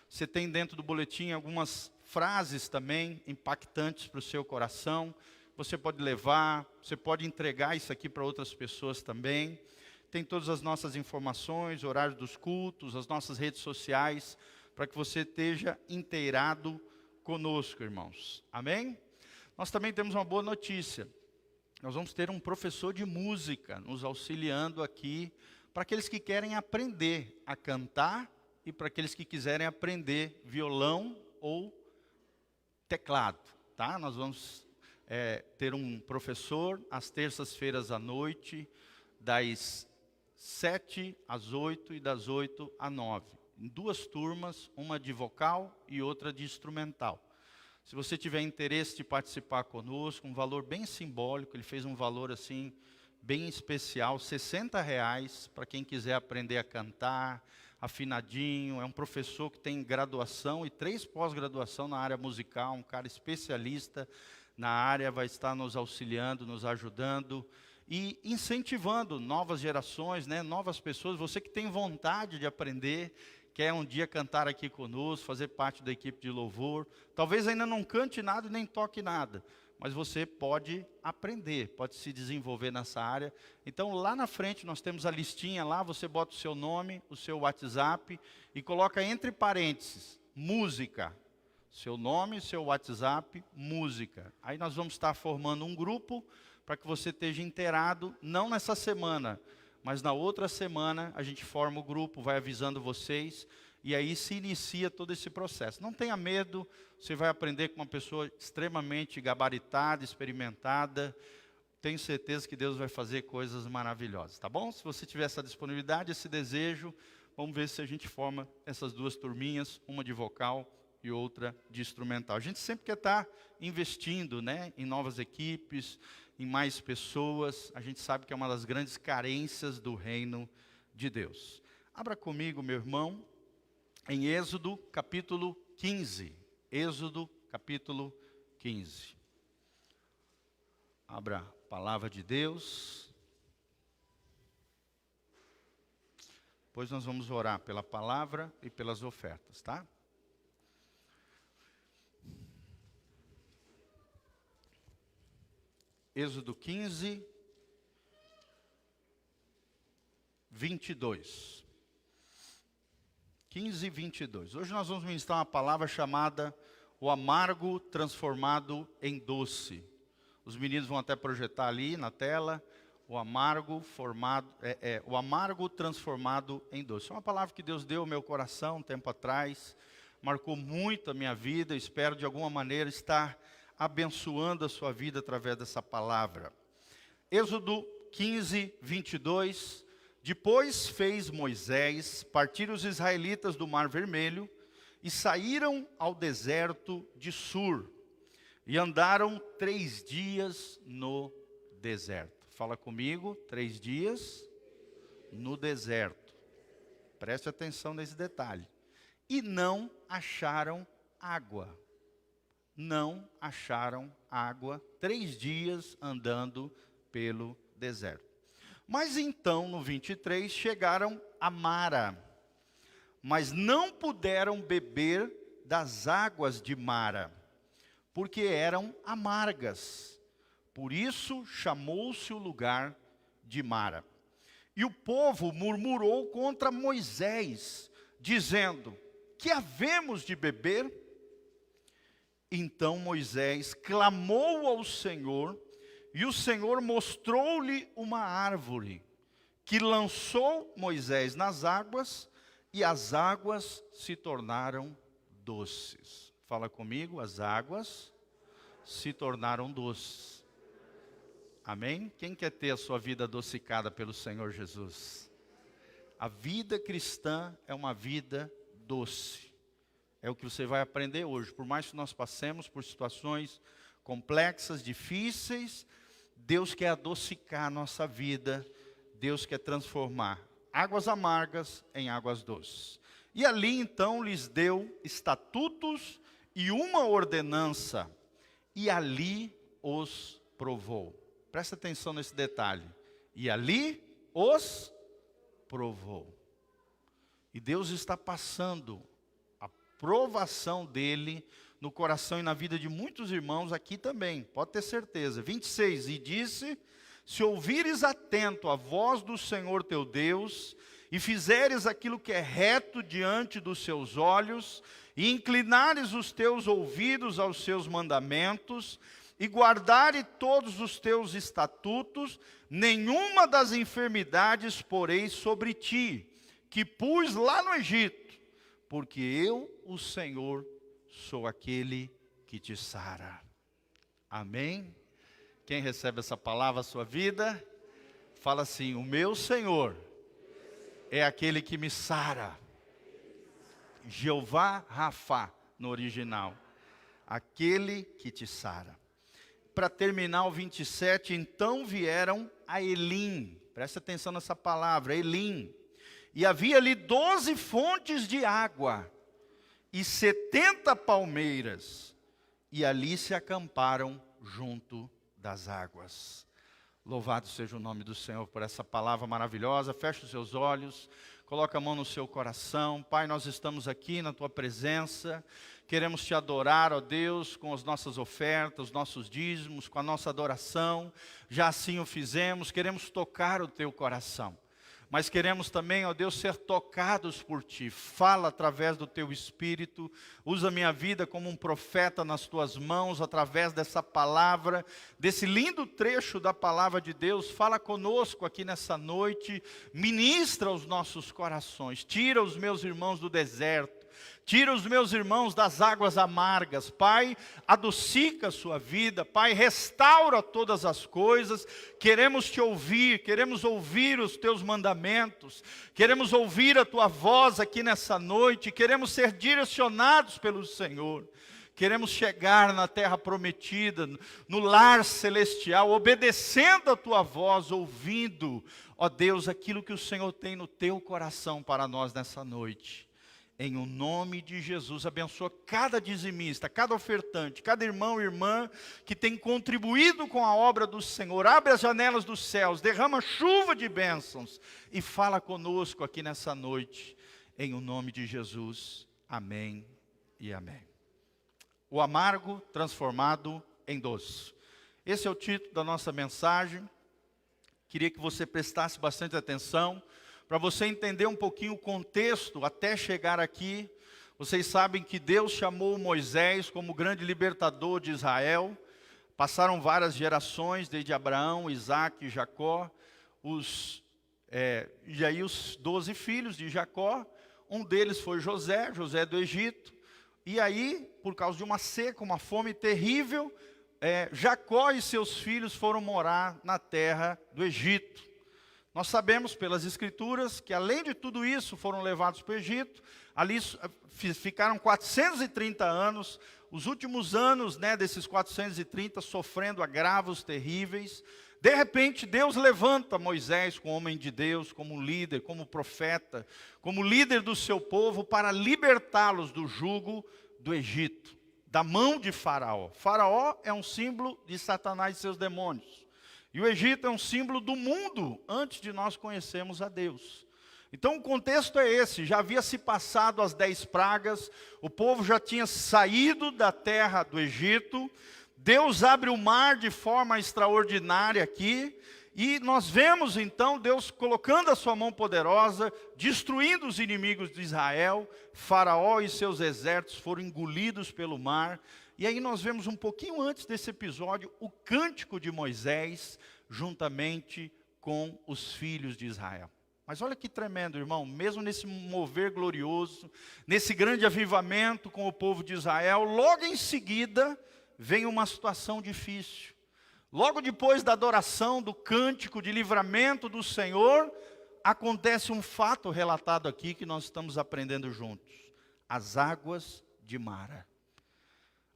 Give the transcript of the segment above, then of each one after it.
Você tem dentro do boletim algumas frases também impactantes para o seu coração. Você pode levar, você pode entregar isso aqui para outras pessoas também. Tem todas as nossas informações, horários dos cultos, as nossas redes sociais, para que você esteja inteirado conosco, irmãos. Amém? Nós também temos uma boa notícia. Nós vamos ter um professor de música nos auxiliando aqui, para aqueles que querem aprender a cantar e para aqueles que quiserem aprender violão ou teclado, tá? Nós vamos ter um professor às terças-feiras à noite, das 7 às 8 e das 8 às 9. Em 2 turmas, uma de vocal e outra de instrumental. Se você tiver interesse de participar conosco, um valor bem simbólico, ele fez um valor assim, bem especial, R$60 para quem quiser aprender a cantar, afinadinho. É um professor que tem graduação e 3 pós-graduação na área musical, um cara especialista na área, vai estar nos auxiliando, nos ajudando e incentivando novas gerações, né, novas pessoas. Você que tem vontade de aprender, quer um dia cantar aqui conosco, fazer parte da equipe de louvor, talvez ainda não cante nada e nem toque nada, mas você pode aprender, pode se desenvolver nessa área. Então lá na frente nós temos a listinha lá, você bota o seu nome, o seu WhatsApp e coloca entre parênteses, música. Seu nome, seu WhatsApp, música. Aí nós vamos estar formando um grupo para que você esteja inteirado, não nessa semana, mas na outra semana a gente forma o grupo, vai avisando vocês, e aí se inicia todo esse processo. Não tenha medo, você vai aprender com uma pessoa extremamente gabaritada, experimentada. Tenho certeza que Deus vai fazer coisas maravilhosas, tá bom? Se você tiver essa disponibilidade, esse desejo, vamos ver se a gente forma essas 2 turminhas, uma de vocal e outra de instrumental. A gente sempre quer estar investindo, né, em novas equipes, em mais pessoas. A gente sabe que é uma das grandes carências do reino de Deus. Abra comigo, meu irmão, em Êxodo capítulo 15. Êxodo capítulo 15. Abra a palavra de Deus. Depois nós vamos orar pela palavra e pelas ofertas, tá? Êxodo 15, 22. 15, 22. Hoje nós vamos ministrar uma palavra chamada o amargo transformado em doce. Os meninos vão até projetar ali na tela, o amargo transformado em doce. É uma palavra que Deus deu ao meu coração um tempo atrás, marcou muito a minha vida, espero de alguma maneira estar abençoando a sua vida através dessa palavra. Êxodo 15, 22. Depois fez Moisés partir os israelitas do Mar Vermelho e saíram ao deserto de Sur e andaram 3 dias no deserto. Fala comigo, 3 dias no deserto. Preste atenção nesse detalhe. E não acharam água. Não acharam água, 3 dias andando pelo deserto. Mas então, no 23, chegaram a Mara, mas não puderam beber das águas de Mara, porque eram amargas. Por isso chamou-se o lugar de Mara. E o povo murmurou contra Moisés, dizendo: que havemos de beber? Então Moisés clamou ao Senhor, e o Senhor mostrou-lhe uma árvore, que lançou Moisés nas águas, e as águas se tornaram doces. Fala comigo, as águas se tornaram doces. Amém? Quem quer ter a sua vida adocicada pelo Senhor Jesus? A vida cristã é uma vida doce. É o que você vai aprender hoje. Por mais que nós passemos por situações complexas, difíceis, Deus quer adocicar a nossa vida. Deus quer transformar águas amargas em águas doces. E ali então lhes deu estatutos e uma ordenança, e ali os provou. Presta atenção nesse detalhe. E ali os provou. E Deus está passando provação dele no coração e na vida de muitos irmãos aqui também, pode ter certeza. 26, e disse: se ouvires atento a voz do Senhor teu Deus, e fizeres aquilo que é reto diante dos seus olhos, e inclinares os teus ouvidos aos seus mandamentos, e guardares todos os teus estatutos, nenhuma das enfermidades porei sobre ti, que pus lá no Egito, porque eu, o Senhor, sou aquele que te sara. Amém? Quem recebe essa palavra na sua vida, fala assim: o meu Senhor é aquele que me sara. Jeová Rafá, no original. Aquele que te sara. Para terminar o 27, então vieram a Elim. Presta atenção nessa palavra, Elim. E havia ali 12 fontes de água e 70 palmeiras. E ali se acamparam junto das águas. Louvado seja o nome do Senhor por essa palavra maravilhosa. Feche os seus olhos, coloca a mão no seu coração. Pai, nós estamos aqui na Tua presença. Queremos Te adorar, ó Deus, com as nossas ofertas, os nossos dízimos, com a nossa adoração. Já assim o fizemos, queremos tocar o Teu coração. Mas queremos também, ó Deus, ser tocados por Ti. Fala através do Teu Espírito. Usa minha vida como um profeta nas Tuas mãos, através dessa palavra, desse lindo trecho da palavra de Deus. Fala conosco aqui nessa noite. Ministra os nossos corações. Tira os meus irmãos do deserto. Tira os meus irmãos das águas amargas. Pai, adocica a sua vida. Pai, restaura todas as coisas. Queremos Te ouvir, queremos ouvir os Teus mandamentos. Queremos ouvir a Tua voz aqui nessa noite. Queremos ser direcionados pelo Senhor. Queremos chegar na terra prometida, no lar celestial, obedecendo a Tua voz, ouvindo, ó Deus, aquilo que o Senhor tem no Teu coração para nós nessa noite. Em o nome de Jesus, abençoa cada dizimista, cada ofertante, cada irmão e irmã que tem contribuído com a obra do Senhor. Abre as janelas dos céus, derrama chuva de bênçãos e fala conosco aqui nessa noite. Em o nome de Jesus, amém e amém. O amargo transformado em doce. Esse é o título da nossa mensagem. Queria que você prestasse bastante atenção, para você entender um pouquinho o contexto até chegar aqui. Vocês sabem que Deus chamou Moisés como grande libertador de Israel. Passaram várias gerações, desde Abraão, Isaac e Jacó. E aí os 12 filhos de Jacó, um deles foi José do Egito. E aí, por causa de uma seca, uma fome terrível, Jacó e seus filhos foram morar na terra do Egito. Nós sabemos pelas Escrituras que, além de tudo isso, foram levados para o Egito. Ali ficaram 430 anos. Os últimos anos, desses 430, sofrendo agravos terríveis. De repente, Deus levanta Moisés como homem de Deus, como líder, como profeta, como líder do seu povo, para libertá-los do jugo do Egito, da mão de Faraó. Faraó é um símbolo de Satanás e seus demônios. E o Egito é um símbolo do mundo antes de nós conhecermos a Deus. Então o contexto é esse: já havia se passado as 10 pragas, o povo já tinha saído da terra do Egito, Deus abre o mar de forma extraordinária aqui, e nós vemos então Deus colocando a sua mão poderosa, destruindo os inimigos de Israel. Faraó e seus exércitos foram engolidos pelo mar. E aí nós vemos um pouquinho antes desse episódio o cântico de Moisés, juntamente com os filhos de Israel. Mas olha que tremendo, irmão, mesmo nesse mover glorioso, nesse grande avivamento com o povo de Israel, logo em seguida vem uma situação difícil. Logo depois da adoração, do cântico de livramento do Senhor, acontece um fato relatado aqui que nós estamos aprendendo juntos: as águas de Mara.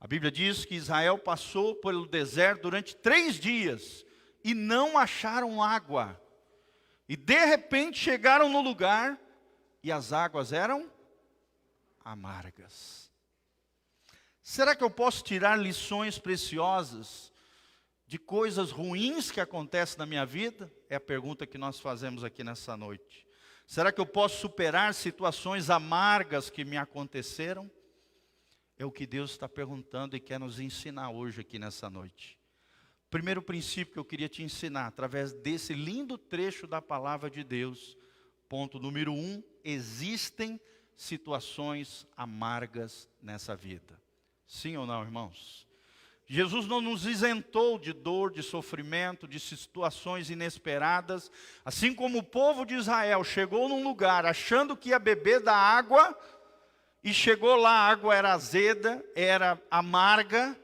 A Bíblia diz que Israel passou pelo deserto durante 3 dias e não acharam água. E de repente chegaram no lugar e as águas eram amargas. Será que eu posso tirar lições preciosas de coisas ruins que acontecem na minha vida? É a pergunta que nós fazemos aqui nessa noite. Será que eu posso superar situações amargas que me aconteceram? É o que Deus está perguntando e quer nos ensinar hoje aqui nessa noite. Primeiro princípio que eu queria te ensinar, através desse lindo trecho da palavra de Deus. Ponto número 1, existem situações amargas nessa vida. Sim ou não, irmãos? Jesus não nos isentou de dor, de sofrimento, de situações inesperadas. Assim como o povo de Israel chegou num lugar achando que ia beber da água, e chegou lá, a água era azeda, era amarga.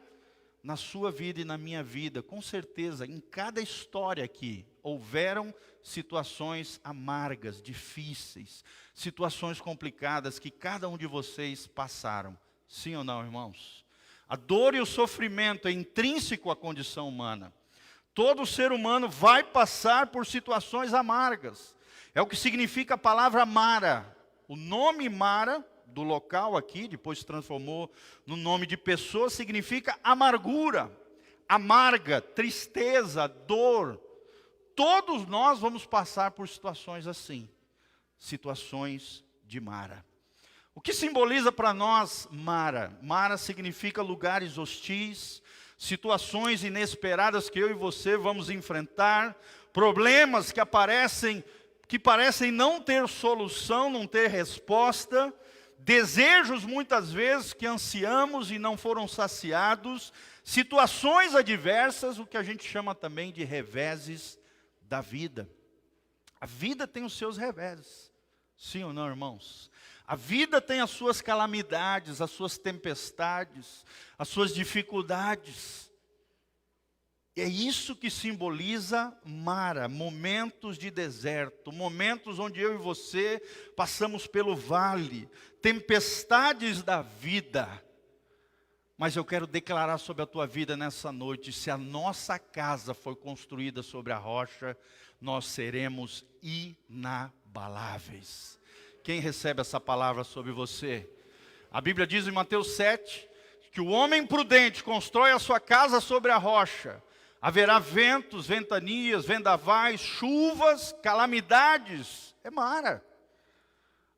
Na sua vida e na minha vida, com certeza, em cada história aqui, houveram situações amargas, difíceis, situações complicadas que cada um de vocês passaram. Sim ou não, irmãos? A dor e o sofrimento é intrínseco à condição humana. Todo ser humano vai passar por situações amargas. É o que significa a palavra Mara. O nome Mara, do local aqui, depois se transformou no nome de pessoa, significa amargura, amarga, tristeza, dor. Todos nós vamos passar por situações assim, situações de Mara. O que simboliza para nós Mara? Mara significa lugares hostis, situações inesperadas que eu e você vamos enfrentar, problemas que parecem não ter solução, não ter resposta, desejos muitas vezes que ansiamos e não foram saciados, situações adversas, o que a gente chama também de reveses da vida. A vida tem os seus reveses, sim ou não, irmãos? A vida tem as suas calamidades, as suas tempestades, as suas dificuldades. É isso que simboliza Mara, momentos de deserto, momentos onde eu e você passamos pelo vale, tempestades da vida. Mas eu quero declarar sobre a tua vida nessa noite, se a nossa casa for construída sobre a rocha, nós seremos inabaláveis. Quem recebe essa palavra sobre você? A Bíblia diz em Mateus 7, que o homem prudente constrói a sua casa sobre a rocha. Haverá ventos, ventanias, vendavais, chuvas, calamidades. É Mara.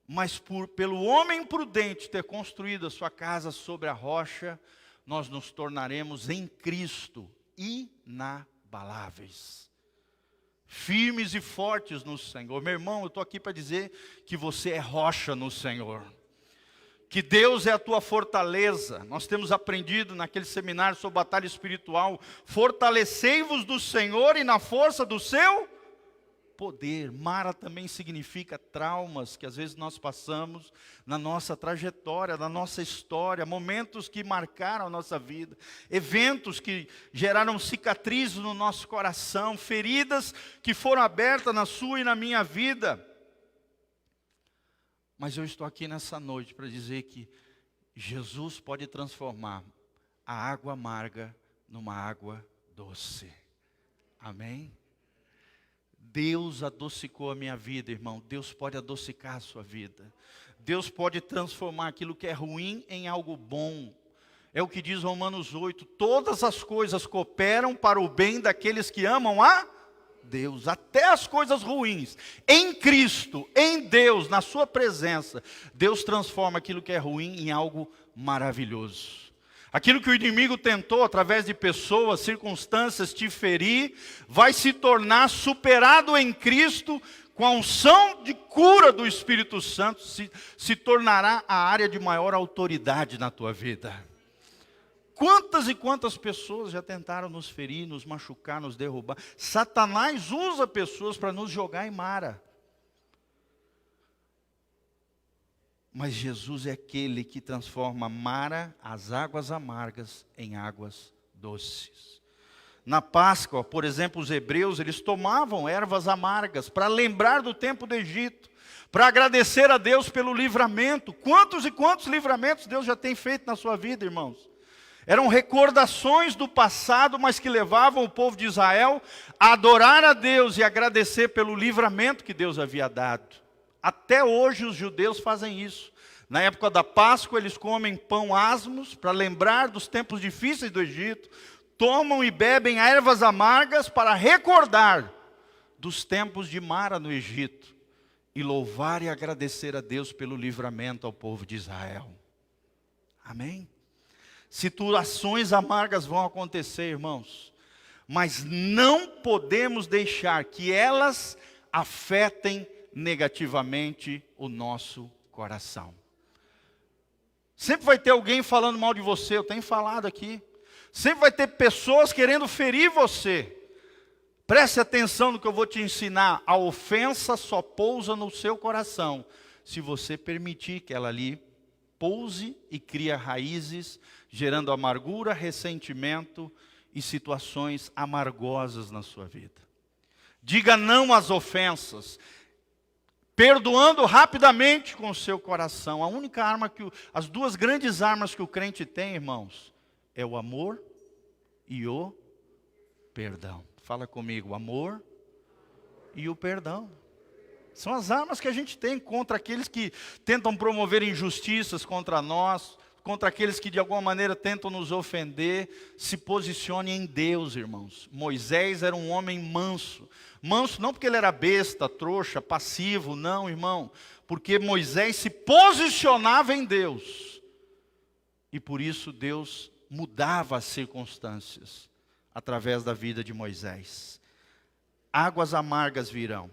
Mas pelo homem prudente ter construído a sua casa sobre a rocha, nós nos tornaremos em Cristo inabaláveis. Firmes e fortes no Senhor. Meu irmão, eu estou aqui para dizer que você é rocha no Senhor. Que Deus é a tua fortaleza. Nós temos aprendido naquele seminário sobre batalha espiritual. Fortalecei-vos do Senhor e na força do seu poder. Mara também significa traumas que às vezes nós passamos na nossa trajetória, na nossa história, momentos que marcaram a nossa vida, eventos que geraram cicatrizes no nosso coração, feridas que foram abertas na sua e na minha vida. Mas eu estou aqui nessa noite para dizer que Jesus pode transformar a água amarga numa água doce. Amém? Deus adocicou a minha vida, irmão. Deus pode adocicar a sua vida. Deus pode transformar aquilo que é ruim em algo bom. É o que diz Romanos 8. Todas as coisas cooperam para o bem daqueles que amam a Deus. Até as coisas ruins. Em Cristo, em Deus, na sua presença, Deus transforma aquilo que é ruim em algo maravilhoso. Aquilo que o inimigo tentou, através de pessoas, circunstâncias, te ferir, vai se tornar superado em Cristo, com a unção de cura do Espírito Santo, se tornará a área de maior autoridade na tua vida. Quantas e quantas pessoas já tentaram nos ferir, nos machucar, nos derrubar? Satanás usa pessoas para nos jogar em Mara. Mas Jesus é aquele que transforma Mara, as águas amargas, em águas doces. Na Páscoa, por exemplo, os hebreus, eles tomavam ervas amargas para lembrar do tempo do Egito, para agradecer a Deus pelo livramento. Quantos e quantos livramentos Deus já tem feito na sua vida, irmãos? Eram recordações do passado, mas que levavam o povo de Israel a adorar a Deus e agradecer pelo livramento que Deus havia dado. Até hoje os judeus fazem isso. Na época da Páscoa eles comem pão asmos para lembrar dos tempos difíceis do Egito. Tomam e bebem ervas amargas para recordar dos tempos de Mara no Egito. E louvar e agradecer a Deus pelo livramento ao povo de Israel. Amém? Situações amargas vão acontecer, irmãos. Mas não podemos deixar que elas afetem negativamente o nosso coração. Sempre vai ter alguém falando mal de você, eu tenho falado aqui. Sempre vai ter pessoas querendo ferir você. Preste atenção no que eu vou te ensinar. A ofensa só pousa no seu coração se você permitir que ela ali pouse e crie raízes, gerando amargura, ressentimento e situações amargosas na sua vida. Diga não às ofensas, perdoando rapidamente com o seu coração. A única arma as duas grandes armas que o crente tem, irmãos, é o amor e o perdão. Fala comigo, o amor e o perdão. São as armas que a gente tem contra aqueles que tentam promover injustiças contra nós, contra aqueles que de alguma maneira tentam nos ofender. Se posicione em Deus, irmãos. Moisés era um homem manso. Manso não porque ele era besta, trouxa, passivo, não, irmão. Porque Moisés se posicionava em Deus. E por isso Deus mudava as circunstâncias através da vida de Moisés. Águas amargas virão.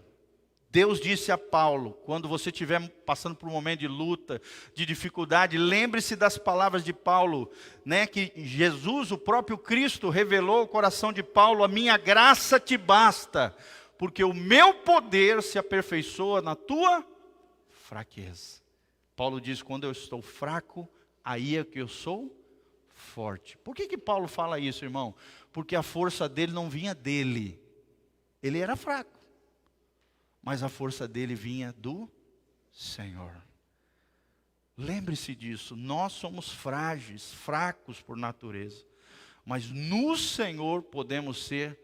Deus disse a Paulo, quando você estiver passando por um momento de luta, de dificuldade, lembre-se das palavras de Paulo, né, que Jesus, o próprio Cristo, revelou ao coração de Paulo: a minha graça te basta, porque o meu poder se aperfeiçoa na tua fraqueza. Paulo diz: quando eu estou fraco, aí é que eu sou forte. Por que Paulo fala isso, irmão? Porque a força dele não vinha dele, ele era fraco. Mas a força dele vinha do Senhor. Lembre-se disso, nós somos frágeis, fracos por natureza. Mas no Senhor podemos ser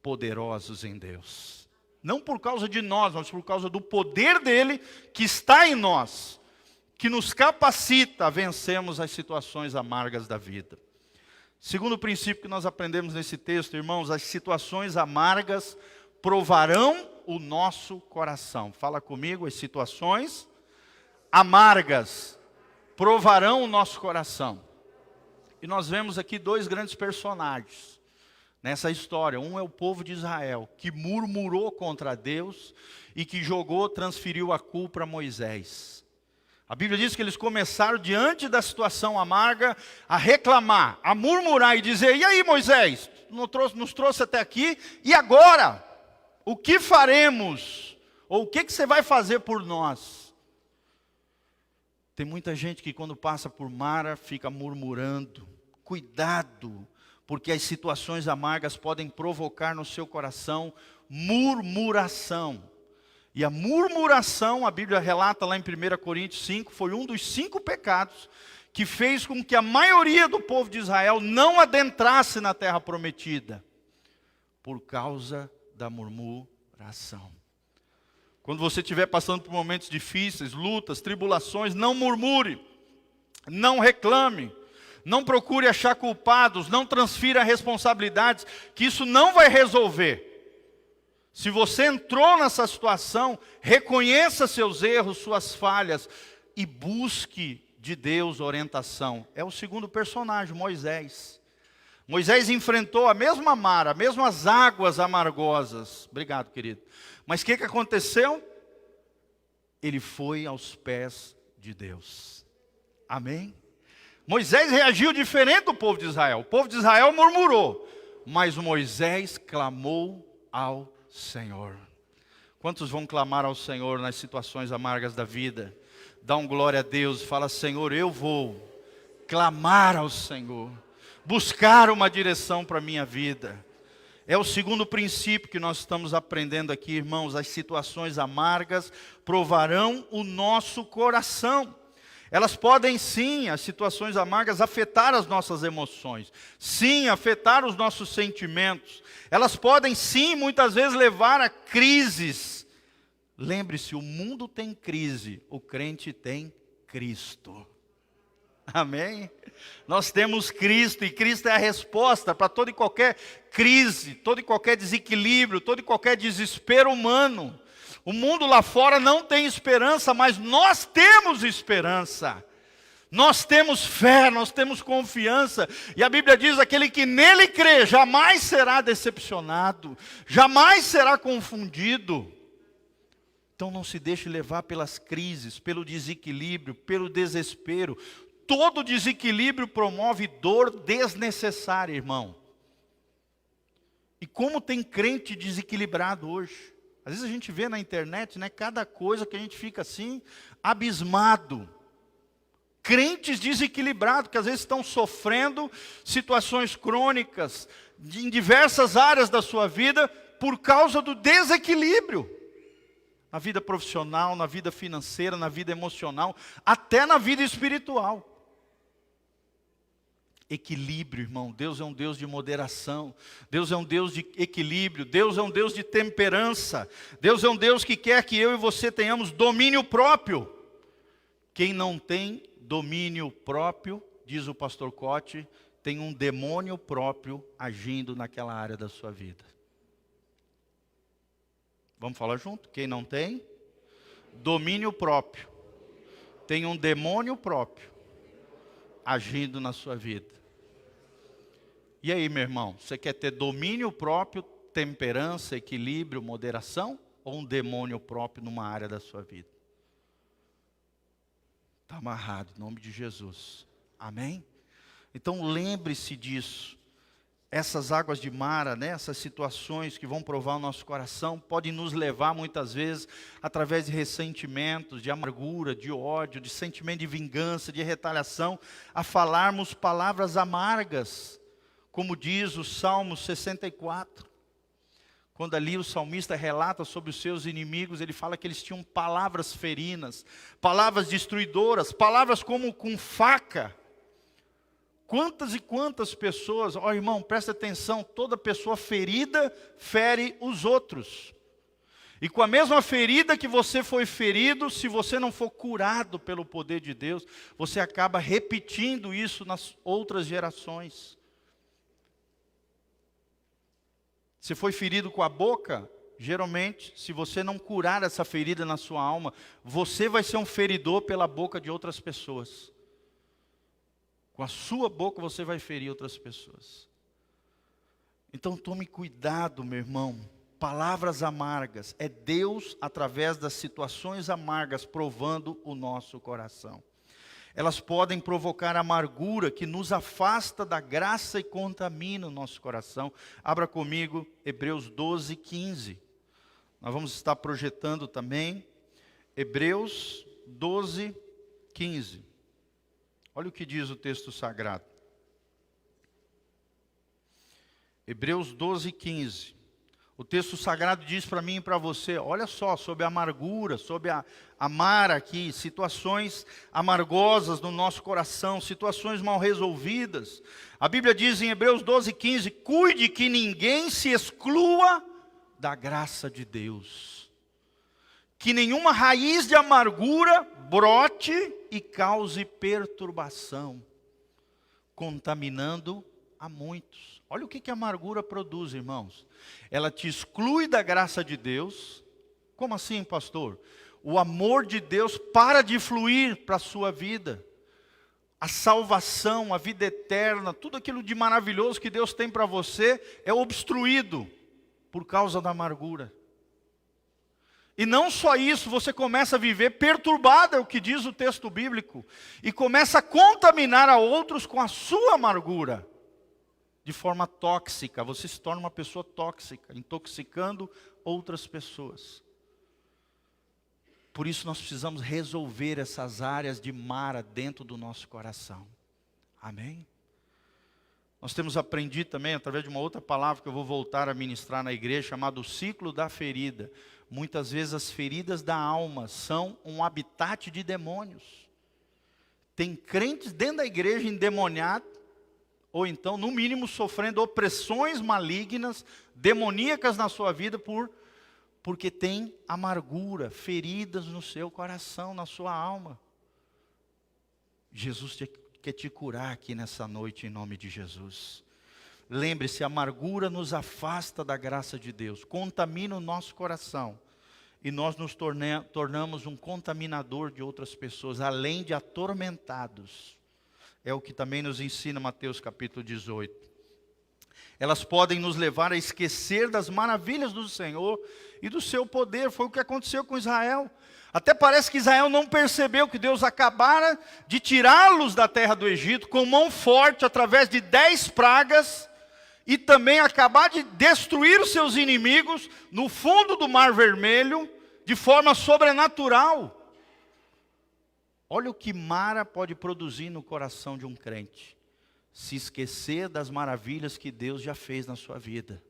poderosos em Deus. Não por causa de nós, mas por causa do poder dele que está em nós. Que nos capacita a vencermos as situações amargas da vida. Segundo princípio que nós aprendemos nesse texto, irmãos, as situações amargas provarão o nosso coração. Fala comigo, as situações amargas provarão o nosso coração. E nós vemos aqui dois grandes personagens nessa história. Um é o povo de Israel, que murmurou contra Deus e que transferiu a culpa a Moisés. A Bíblia diz que eles começaram, diante da situação amarga, a reclamar, a murmurar e dizer: e aí, Moisés, nos trouxe até aqui, e agora? O que faremos? Ou o que você vai fazer por nós? Tem muita gente que quando passa por Mara fica murmurando. Cuidado, porque as situações amargas podem provocar no seu coração murmuração. E a murmuração, a Bíblia relata lá em 1 Coríntios 5, foi um dos 5 pecados que fez com que a maioria do povo de Israel não adentrasse na terra prometida. Por causa da murmuração. Quando você estiver passando por momentos difíceis, lutas, tribulações, não murmure, não reclame, não procure achar culpados, não transfira responsabilidades, que isso não vai resolver. Se você entrou nessa situação, reconheça seus erros, suas falhas e busque de Deus orientação. É o segundo personagem, Moisés. Moisés enfrentou a mesma Mara, as mesmas águas amargosas. Obrigado, querido. Mas o que aconteceu? Ele foi aos pés de Deus. Amém? Moisés reagiu diferente do povo de Israel. O povo de Israel murmurou, mas Moisés clamou ao Senhor. Quantos vão clamar ao Senhor nas situações amargas da vida? Dá um glória a Deus e fala: Senhor, eu vou clamar ao Senhor. Buscar uma direção para a minha vida. É o segundo princípio que nós estamos aprendendo aqui, irmãos. As situações amargas provarão o nosso coração. Elas podem sim, as situações amargas, afetar as nossas emoções. Sim, afetar os nossos sentimentos. Elas podem sim, muitas vezes, levar a crises. Lembre-se, o mundo tem crise, o crente tem Cristo. Amém? Nós temos Cristo, e Cristo é a resposta para toda e qualquer crise, todo e qualquer desequilíbrio, todo e qualquer desespero humano. O mundo lá fora não tem esperança, mas nós temos esperança. Nós temos fé, nós temos confiança, e a Bíblia diz: aquele que nele crê jamais será decepcionado, jamais será confundido. Então não se deixe levar pelas crises, pelo desequilíbrio, pelo desespero. Todo desequilíbrio promove dor desnecessária, irmão. E como tem crente desequilibrado hoje? Às vezes a gente vê na internet, né, cada coisa que a gente fica assim, abismado. Crentes desequilibrados, que às vezes estão sofrendo situações crônicas em diversas áreas da sua vida por causa do desequilíbrio. Na vida profissional, na vida financeira, na vida emocional, até na vida espiritual. Equilíbrio, irmão. Deus é um Deus de moderação. Deus é um Deus de equilíbrio. Deus é um Deus de temperança. Deus é um Deus que quer que eu e você tenhamos domínio próprio. Quem não tem domínio próprio, diz o pastor Cote, tem um demônio próprio agindo naquela área da sua vida. Vamos falar junto? Quem não tem domínio próprio, tem um demônio próprio agindo na sua vida. E aí, meu irmão, você quer ter domínio próprio, temperança, equilíbrio, moderação, ou um demônio próprio numa área da sua vida? Está amarrado, em nome de Jesus. Amém? Então lembre-se disso. Essas águas de Mara, né, essas situações que vão provar o nosso coração, podem nos levar muitas vezes, através de ressentimentos, de amargura, de ódio, de sentimento de vingança, de retaliação, a falarmos palavras amargas, como diz o Salmo 64. Quando ali o salmista relata sobre os seus inimigos, ele fala que eles tinham palavras ferinas, palavras destruidoras, palavras como com faca. Quantas e quantas pessoas, ó irmão, presta atenção, toda pessoa ferida fere os outros. E com a mesma ferida que você foi ferido, se você não for curado pelo poder de Deus, você acaba repetindo isso nas outras gerações. Se foi ferido com a boca, geralmente, se você não curar essa ferida na sua alma, você vai ser um feridor pela boca de outras pessoas. Com a sua boca você vai ferir outras pessoas. Então tome cuidado, meu irmão. Palavras amargas, é Deus através das situações amargas provando o nosso coração. Elas podem provocar amargura que nos afasta da graça e contamina o nosso coração. Abra comigo Hebreus 12, 15. Nós vamos estar projetando também Hebreus 12, 15. Olha o que diz o texto sagrado. Hebreus 12, 15. O texto sagrado diz para mim e para você, olha só, sobre a amargura, sobre a Mara aqui, situações amargosas no nosso coração, situações mal resolvidas. A Bíblia diz em Hebreus 12, 15, cuide que ninguém se exclua da graça de Deus. Que nenhuma raiz de amargura brote e cause perturbação, contaminando a muitos. Olha o que a amargura produz, irmãos. Ela te exclui da graça de Deus. Como assim, pastor? O amor de Deus para de fluir para a sua vida. A salvação, a vida eterna, tudo aquilo de maravilhoso que Deus tem para você é obstruído por causa da amargura. E não só isso, você começa a viver perturbado, é o que diz o texto bíblico, e começa a contaminar a outros com a sua amargura. De forma tóxica, você se torna uma pessoa tóxica, intoxicando outras pessoas. Por isso nós precisamos resolver essas áreas de Mara dentro do nosso coração. Amém? Nós temos aprendido também, através de uma outra palavra que eu vou voltar a ministrar na igreja, chamada o ciclo da ferida. Muitas vezes as feridas da alma são um habitat de demônios. Tem crentes dentro da igreja endemoniados, ou então, no mínimo, sofrendo opressões malignas, demoníacas na sua vida, porque tem amargura, feridas no seu coração, na sua alma. Jesus quer te curar aqui nessa noite, em nome de Jesus. Lembre-se, a amargura nos afasta da graça de Deus, contamina o nosso coração e nós nos tornamos um contaminador de outras pessoas, além de atormentados. É o que também nos ensina Mateus capítulo 18. Elas podem nos levar a esquecer das maravilhas do Senhor e do seu poder. Foi o que aconteceu com Israel. Até parece que Israel não percebeu que Deus acabara de tirá-los da terra do Egito com mão forte, através de 10 pragas, e também acabar de destruir os seus inimigos no fundo do Mar Vermelho, de forma sobrenatural. Olha o que Mara pode produzir no coração de um crente. Se esquecer das maravilhas que Deus já fez na sua vida.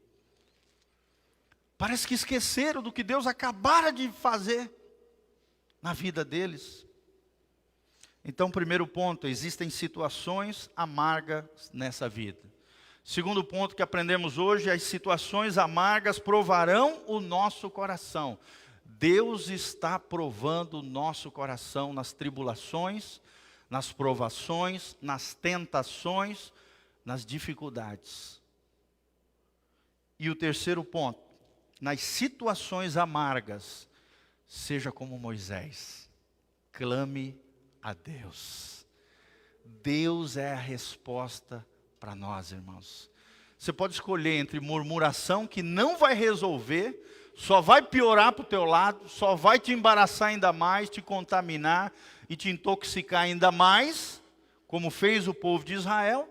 Parece que esqueceram do que Deus acabara de fazer na vida deles. Então, primeiro ponto, existem situações amargas nessa vida. Segundo ponto que aprendemos hoje, as situações amargas provarão o nosso coração. Deus está provando o nosso coração nas tribulações, nas provações, nas tentações, nas dificuldades. E o terceiro ponto, nas situações amargas, seja como Moisés, clame a Deus. Deus é a resposta para nós, irmãos. Você pode escolher entre murmuração, que não vai resolver, só vai piorar para o teu lado, só vai te embaraçar ainda mais, te contaminar e te intoxicar ainda mais, como fez o povo de Israel.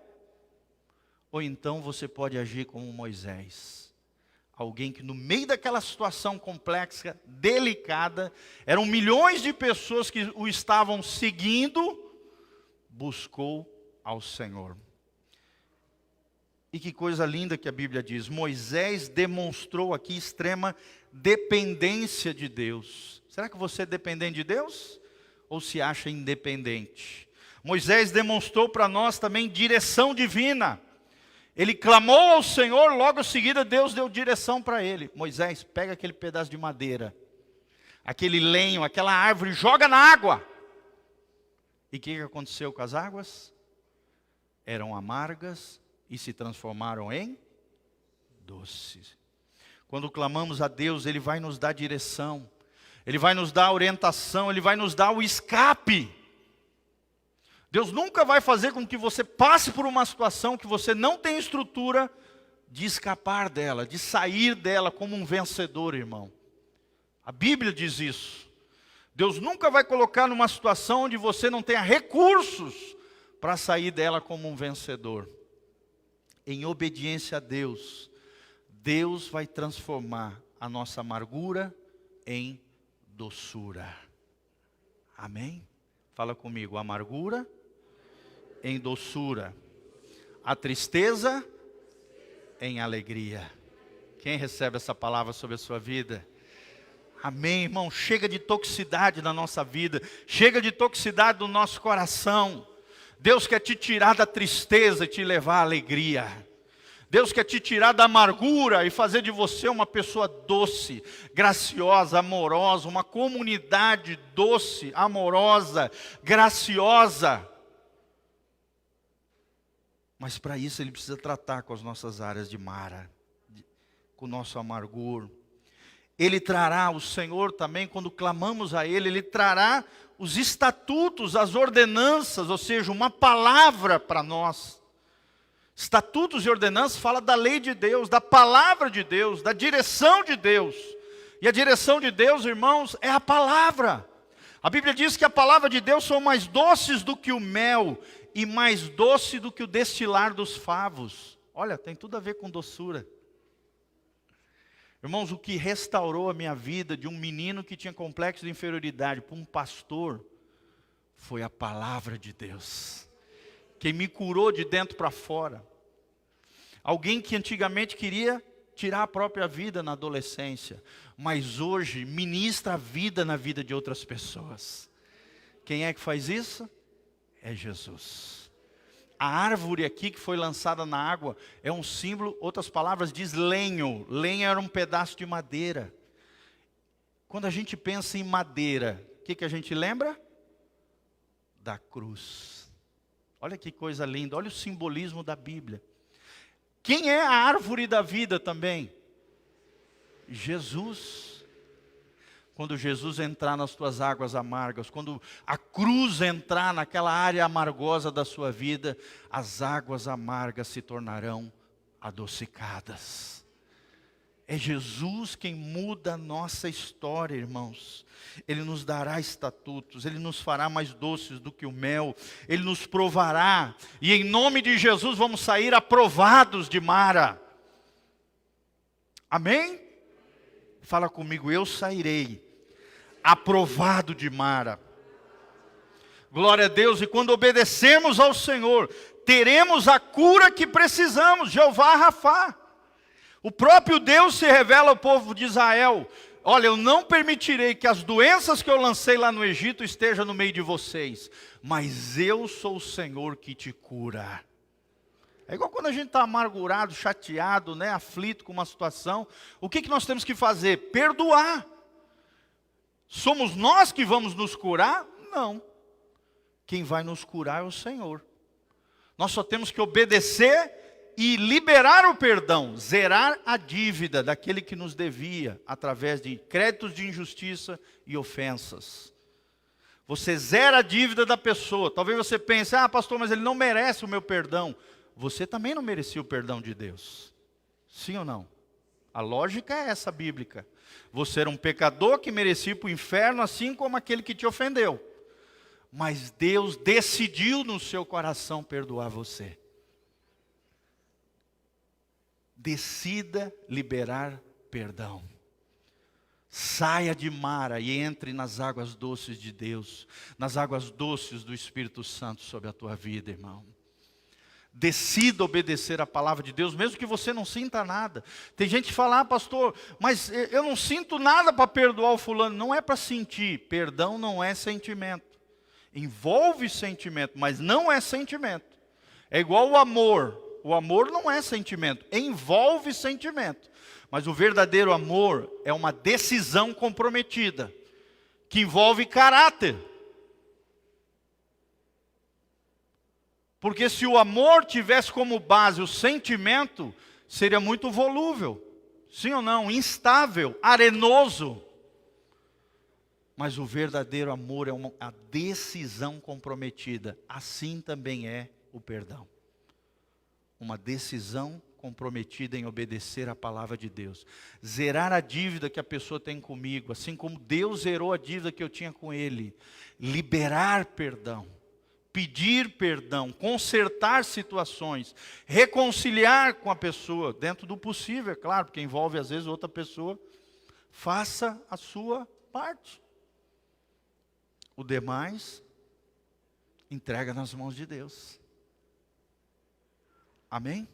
Ou então você pode agir como Moisés. Alguém que no meio daquela situação complexa, delicada, eram milhões de pessoas que o estavam seguindo, buscou ao Senhor. E que coisa linda que a Bíblia diz. Moisés demonstrou aqui extrema dependência de Deus. Será que você é dependente de Deus? Ou se acha independente? Moisés demonstrou para nós também direção divina. Ele clamou ao Senhor, logo em seguida Deus deu direção para ele. Moisés, pega aquele pedaço de madeira, aquele lenho, aquela árvore, joga na água. E o que aconteceu com as águas? Eram amargas e se transformaram em doces. Quando clamamos a Deus, Ele vai nos dar direção, Ele vai nos dar orientação, Ele vai nos dar o escape. Deus nunca vai fazer com que você passe por uma situação que você não tem estrutura de escapar dela, de sair dela como um vencedor, irmão. A Bíblia diz isso. Deus nunca vai colocar numa situação onde você não tenha recursos para sair dela como um vencedor. Em obediência a Deus, Deus vai transformar a nossa amargura em doçura. Amém? Fala comigo, amargura em doçura, a tristeza em alegria. Quem recebe essa palavra sobre a sua vida? Amém, irmão. Chega de toxicidade na nossa vida, chega de toxicidade no nosso coração. Deus quer te tirar da tristeza e te levar à alegria. Deus quer te tirar da amargura e fazer de você uma pessoa doce, graciosa, amorosa, uma comunidade doce, amorosa, graciosa. Mas para isso Ele precisa tratar com as nossas áreas de Mara, com o nosso amargor. Ele trará, o Senhor também, quando clamamos a Ele, Ele trará os estatutos, as ordenanças, ou seja, uma palavra para nós. Estatutos e ordenanças fala da lei de Deus, da palavra de Deus, da direção de Deus. E a direção de Deus, irmãos, é a palavra. A Bíblia diz que a palavra de Deus são mais doces do que o mel e mais doce do que o destilar dos favos. Olha, tem tudo a ver com doçura. Irmãos, o que restaurou a minha vida de um menino que tinha complexo de inferioridade para um pastor foi a palavra de Deus. Quem me curou de dentro para fora. Alguém que antigamente queria tirar a própria vida na adolescência, mas hoje ministra a vida na vida de outras pessoas. Quem é que faz isso? É Jesus. A árvore aqui que foi lançada na água é um símbolo, outras palavras diz lenho. Lenho era um pedaço de madeira. Quando a gente pensa em madeira, o que a gente lembra? Da cruz. Olha que coisa linda, olha o simbolismo da Bíblia. Quem é a árvore da vida também? Jesus. Quando Jesus entrar nas tuas águas amargas, quando a cruz entrar naquela área amargosa da sua vida, as águas amargas se tornarão adocicadas. É Jesus quem muda a nossa história, irmãos. Ele nos dará estatutos, Ele nos fará mais doces do que o mel, Ele nos provará, e em nome de Jesus vamos sair aprovados de Mara. Amém? Fala comigo, eu sairei aprovado de Mara. Glória a Deus, e quando obedecermos ao Senhor, teremos a cura que precisamos, Jeová Rafá. O próprio Deus se revela ao povo de Israel: olha, eu não permitirei que as doenças que eu lancei lá no Egito estejam no meio de vocês, mas eu sou o Senhor que te cura. É igual quando a gente está amargurado, chateado, né, aflito com uma situação. O que nós temos que fazer? Perdoar. Somos nós que vamos nos curar? Não. Quem vai nos curar é o Senhor. Nós só temos que obedecer e liberar o perdão, zerar a dívida daquele que nos devia, através de créditos de injustiça e ofensas. Você zera a dívida da pessoa. Talvez você pense: ah, pastor, mas ele não merece o meu perdão. Você também não merecia o perdão de Deus. Sim ou não? A lógica é essa bíblica. Você era um pecador que merecia ir para o inferno, assim como aquele que te ofendeu. Mas Deus decidiu no seu coração perdoar você. Decida liberar perdão. Saia de Mara e entre nas águas doces de Deus, nas águas doces do Espírito Santo sobre a tua vida, irmão. Decida obedecer a palavra de Deus, mesmo que você não sinta nada. Tem gente que fala: ah, pastor, mas eu não sinto nada para perdoar o fulano. Não é para sentir. Perdão não é sentimento. Envolve sentimento, mas não é sentimento. É igual o amor. O amor não é sentimento, envolve sentimento. Mas o verdadeiro amor é uma decisão comprometida, que envolve caráter. Porque se o amor tivesse como base o sentimento, seria muito volúvel. Sim ou não? Instável, arenoso. Mas o verdadeiro amor é uma decisão comprometida. Assim também é o perdão. Uma decisão comprometida em obedecer a palavra de Deus. Zerar a dívida que a pessoa tem comigo, assim como Deus zerou a dívida que eu tinha com Ele. Liberar perdão. Pedir perdão, consertar situações, reconciliar com a pessoa, dentro do possível, é claro, porque envolve às vezes outra pessoa. Faça a sua parte. O demais, entrega nas mãos de Deus. Amém?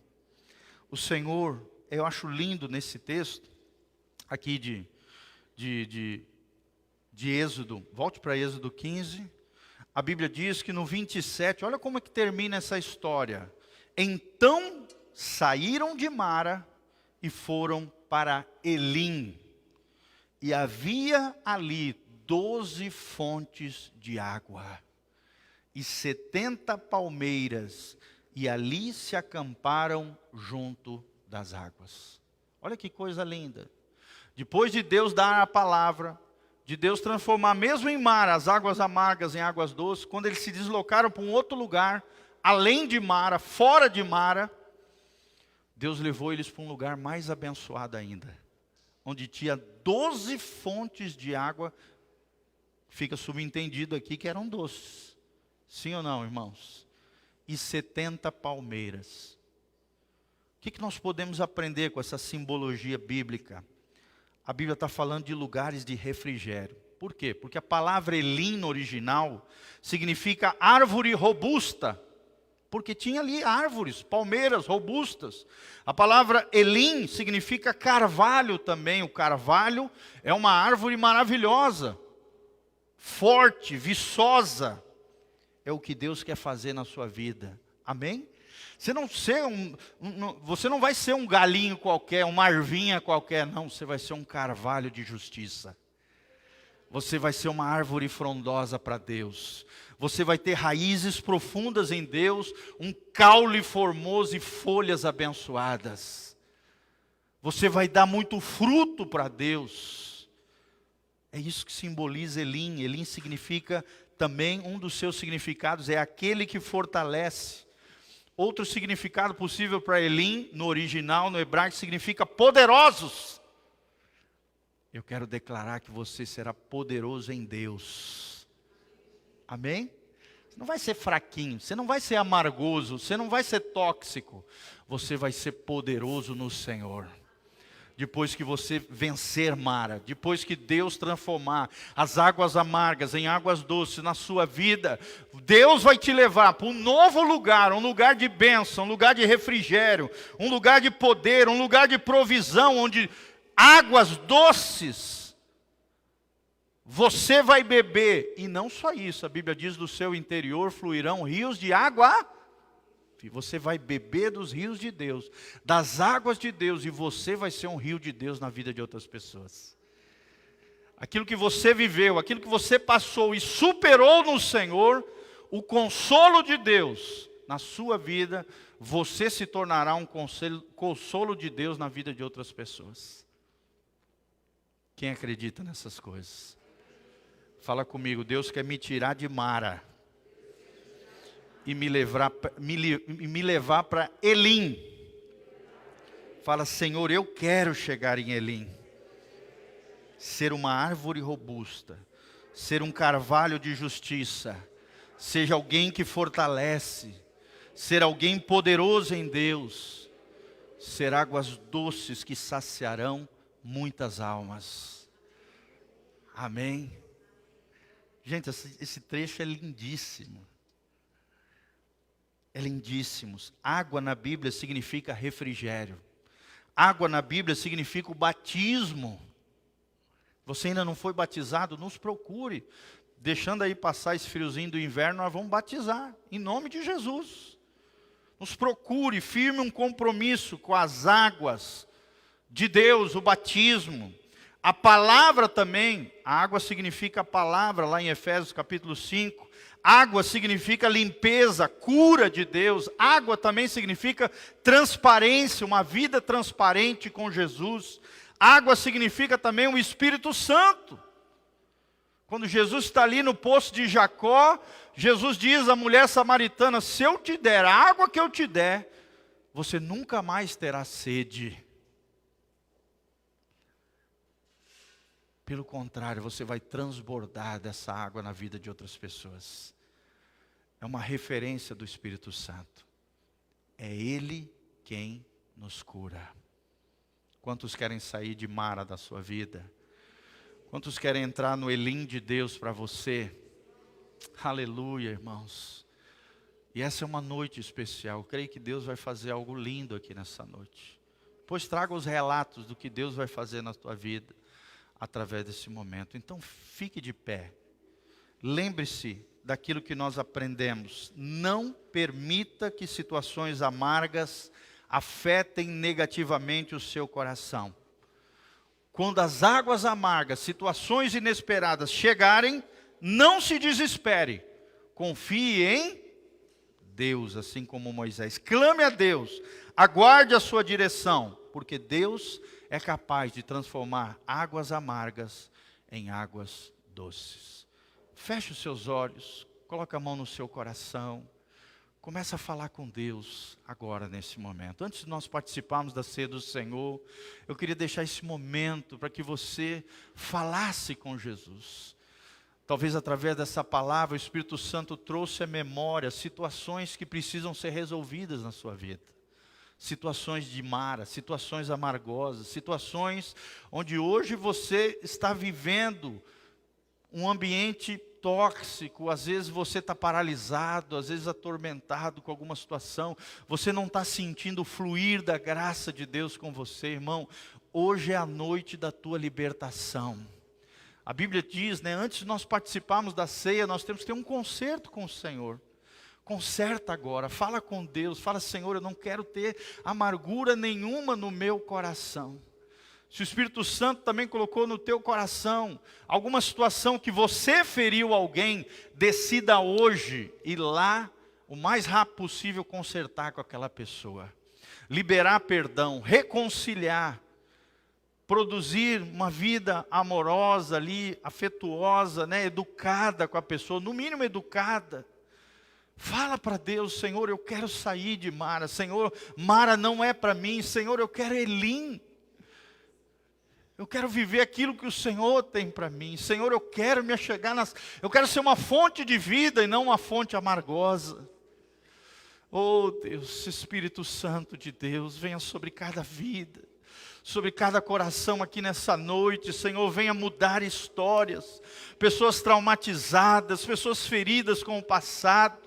O Senhor, eu acho lindo nesse texto, aqui de Êxodo, volte para Êxodo 15, a Bíblia diz que no 27, olha como é que termina essa história. Então saíram de Mara e foram para Elim, e havia ali 12 fontes de água, e 70 palmeiras, e ali se acamparam junto das águas. Olha que coisa linda. Depois de Deus dar a palavra, de Deus transformar mesmo em Mara as águas amargas em águas doces, quando eles se deslocaram para um outro lugar, além de Mara, fora de Mara, Deus levou eles para um lugar mais abençoado ainda, onde tinha 12 fontes de água. Fica subentendido aqui que eram doces. Sim ou não, irmãos? E 70 palmeiras. O que nós podemos aprender com essa simbologia bíblica? A Bíblia está falando de lugares de refrigério. Por quê? Porque a palavra Elim no original significa árvore robusta. Porque tinha ali árvores, palmeiras robustas. A palavra Elim significa carvalho também. O carvalho é uma árvore maravilhosa, forte, viçosa. É o que Deus quer fazer na sua vida. Amém? Você não vai ser um galinho qualquer, uma arvinha qualquer, não. Você vai ser um carvalho de justiça. Você vai ser uma árvore frondosa para Deus. Você vai ter raízes profundas em Deus, um caule formoso e folhas abençoadas. Você vai dar muito fruto para Deus. É isso que simboliza Elim. Elim significa também, um dos seus significados é aquele que fortalece. Outro significado possível para Elim, no original, no hebraico, significa poderosos. Eu quero declarar que você será poderoso em Deus. Amém? Você não vai ser fraquinho, você não vai ser amargoso, você não vai ser tóxico. Você vai ser poderoso no Senhor. Depois que você vencer Mara, depois que Deus transformar as águas amargas em águas doces na sua vida, Deus vai te levar para um novo lugar, um lugar de bênção, um lugar de refrigério, um lugar de poder, um lugar de provisão, onde águas doces você vai beber. E não só isso, a Bíblia diz: do seu interior fluirão rios de água. Você vai beber dos rios de Deus, das águas de Deus, e você vai ser um rio de Deus na vida de outras pessoas. Aquilo que você viveu, aquilo que você passou e superou no Senhor, o consolo de Deus na sua vida, você se tornará um consolo de Deus na vida de outras pessoas. Quem acredita nessas coisas? Fala comigo: Deus quer me tirar de Mara e me levar para Elim. Fala: Senhor, eu quero chegar em Elim. Ser uma árvore robusta, ser um carvalho de justiça, seja alguém que fortalece, ser alguém poderoso em Deus, ser águas doces que saciarão muitas almas. Amém? Gente, esse trecho é lindíssimo. É lindíssimo. Água na Bíblia significa refrigério. Água na Bíblia significa o batismo. Você ainda não foi batizado? Nos procure. Deixando aí passar esse friozinho do inverno, nós vamos batizar, em nome de Jesus. Nos procure, firme um compromisso com as águas de Deus, o batismo. A palavra também, a água significa a palavra, lá em Efésios capítulo 5. Água significa limpeza, cura de Deus. Água também significa transparência, uma vida transparente com Jesus. Água significa também o Espírito Santo. Quando Jesus está ali no poço de Jacó, Jesus diz à mulher samaritana: se eu te der a água que eu te der, você nunca mais terá sede. Pelo contrário, você vai transbordar dessa água na vida de outras pessoas. É uma referência do Espírito Santo. É Ele quem nos cura. Quantos querem sair de Mara da sua vida? Quantos querem entrar no Elim de Deus para você? Aleluia, irmãos. E essa é uma noite especial. Eu creio que Deus vai fazer algo lindo aqui nessa noite. Pois traga os relatos do que Deus vai fazer na tua vida através desse momento. Então fique de pé. Lembre-se daquilo que nós aprendemos. Não permita que situações amargas afetem negativamente o seu coração. Quando as águas amargas, situações inesperadas chegarem, não se desespere. Confie em Deus, assim como Moisés. Clame a Deus. Aguarde a sua direção, porque Deus é capaz de transformar águas amargas em águas doces. Feche os seus olhos, coloque a mão no seu coração, comece a falar com Deus agora nesse momento. Antes de nós participarmos da ceia do Senhor, eu queria deixar esse momento para que você falasse com Jesus. Talvez através dessa palavra o Espírito Santo trouxe à memória situações que precisam ser resolvidas na sua vida. Situações de Mara, situações amargosas, situações onde hoje você está vivendo um ambiente tóxico, às vezes você está paralisado, às vezes atormentado com alguma situação, você não está sentindo o fluir da graça de Deus com você, irmão. Hoje é a noite da tua libertação. A Bíblia diz, antes de nós participarmos da ceia, nós temos que ter um concerto com o Senhor. Conserta agora, fala com Deus, fala: Senhor, eu não quero ter amargura nenhuma no meu coração. Se o Espírito Santo também colocou no teu coração alguma situação que você feriu alguém, decida hoje ir lá, o mais rápido possível, consertar com aquela pessoa. Liberar perdão, reconciliar. produzir uma vida amorosa ali, afetuosa, né, educada com a pessoa, no mínimo educada. Fala para Deus: Senhor, eu quero sair de Mara. Senhor, Mara não é para mim. Senhor, eu quero Elim. Eu quero viver aquilo que o Senhor tem para mim. Senhor, eu quero me achegar eu quero ser uma fonte de vida e não uma fonte amargosa. Oh Deus, Espírito Santo de Deus, venha sobre cada vida, sobre cada coração aqui nessa noite. Senhor, venha mudar histórias. Pessoas traumatizadas, pessoas feridas com o passado,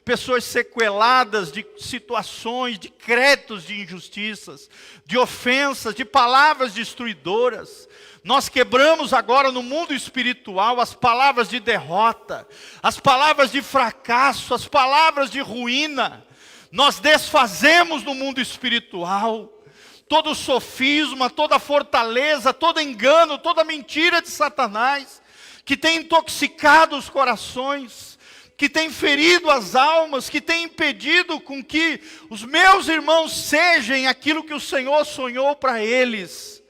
pessoas sequeladas de situações, de créditos de injustiças, de ofensas, de palavras destruidoras. Nós quebramos agora no mundo espiritual as palavras de derrota, as palavras de fracasso, as palavras de ruína. Nós desfazemos no mundo espiritual todo sofisma, toda fortaleza, todo engano, toda mentira de Satanás, que tem intoxicado os corações, que tem ferido as almas, que tem impedido com que os meus irmãos sejam aquilo que o Senhor sonhou para eles.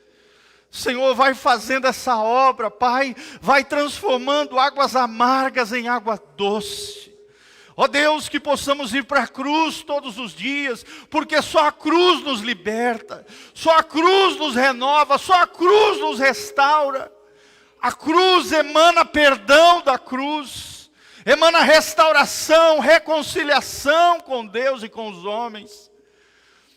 Senhor, vai fazendo essa obra, Pai, vai transformando águas amargas em água doce. Ó Deus, que possamos ir para a cruz todos os dias, porque só a cruz nos liberta, só a cruz nos renova, só a cruz nos restaura. A cruz emana perdão da cruz, emana restauração, reconciliação com Deus e com os homens.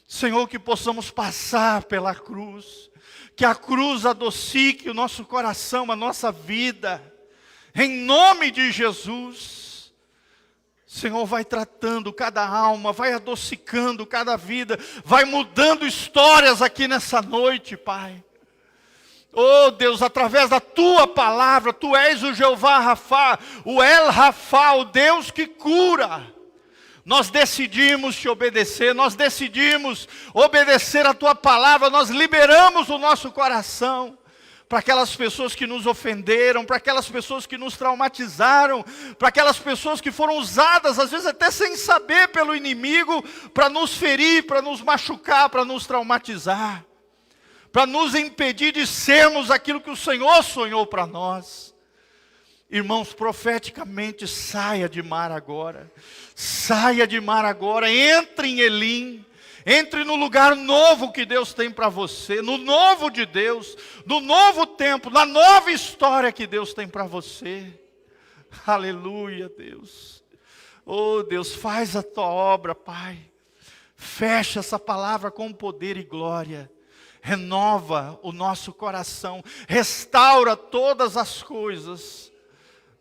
Senhor, que possamos passar pela cruz, que a cruz adocique o nosso coração, a nossa vida, em nome de Jesus. Senhor, vai tratando cada alma, vai adocicando cada vida, vai mudando histórias aqui nessa noite, Pai. Oh Deus, através da Tua palavra, Tu és o Jeová Rafá, o El Rafá, o Deus que cura. Nós decidimos Te obedecer, nós decidimos obedecer a Tua palavra, nós liberamos o nosso coração para aquelas pessoas que nos ofenderam, para aquelas pessoas que nos traumatizaram, para aquelas pessoas que foram usadas, às vezes até sem saber, pelo inimigo, para nos ferir, para nos machucar, para nos traumatizar, para nos impedir de sermos aquilo que o Senhor sonhou para nós. Irmãos, profeticamente, saia de Mara agora, entre em Elim, entre no lugar novo que Deus tem para você, no novo de Deus, no novo tempo, na nova história que Deus tem para você. Aleluia, Deus. Oh Deus, faz a Tua obra, Pai. Fecha essa palavra com poder e glória. Renova o nosso coração, restaura todas as coisas.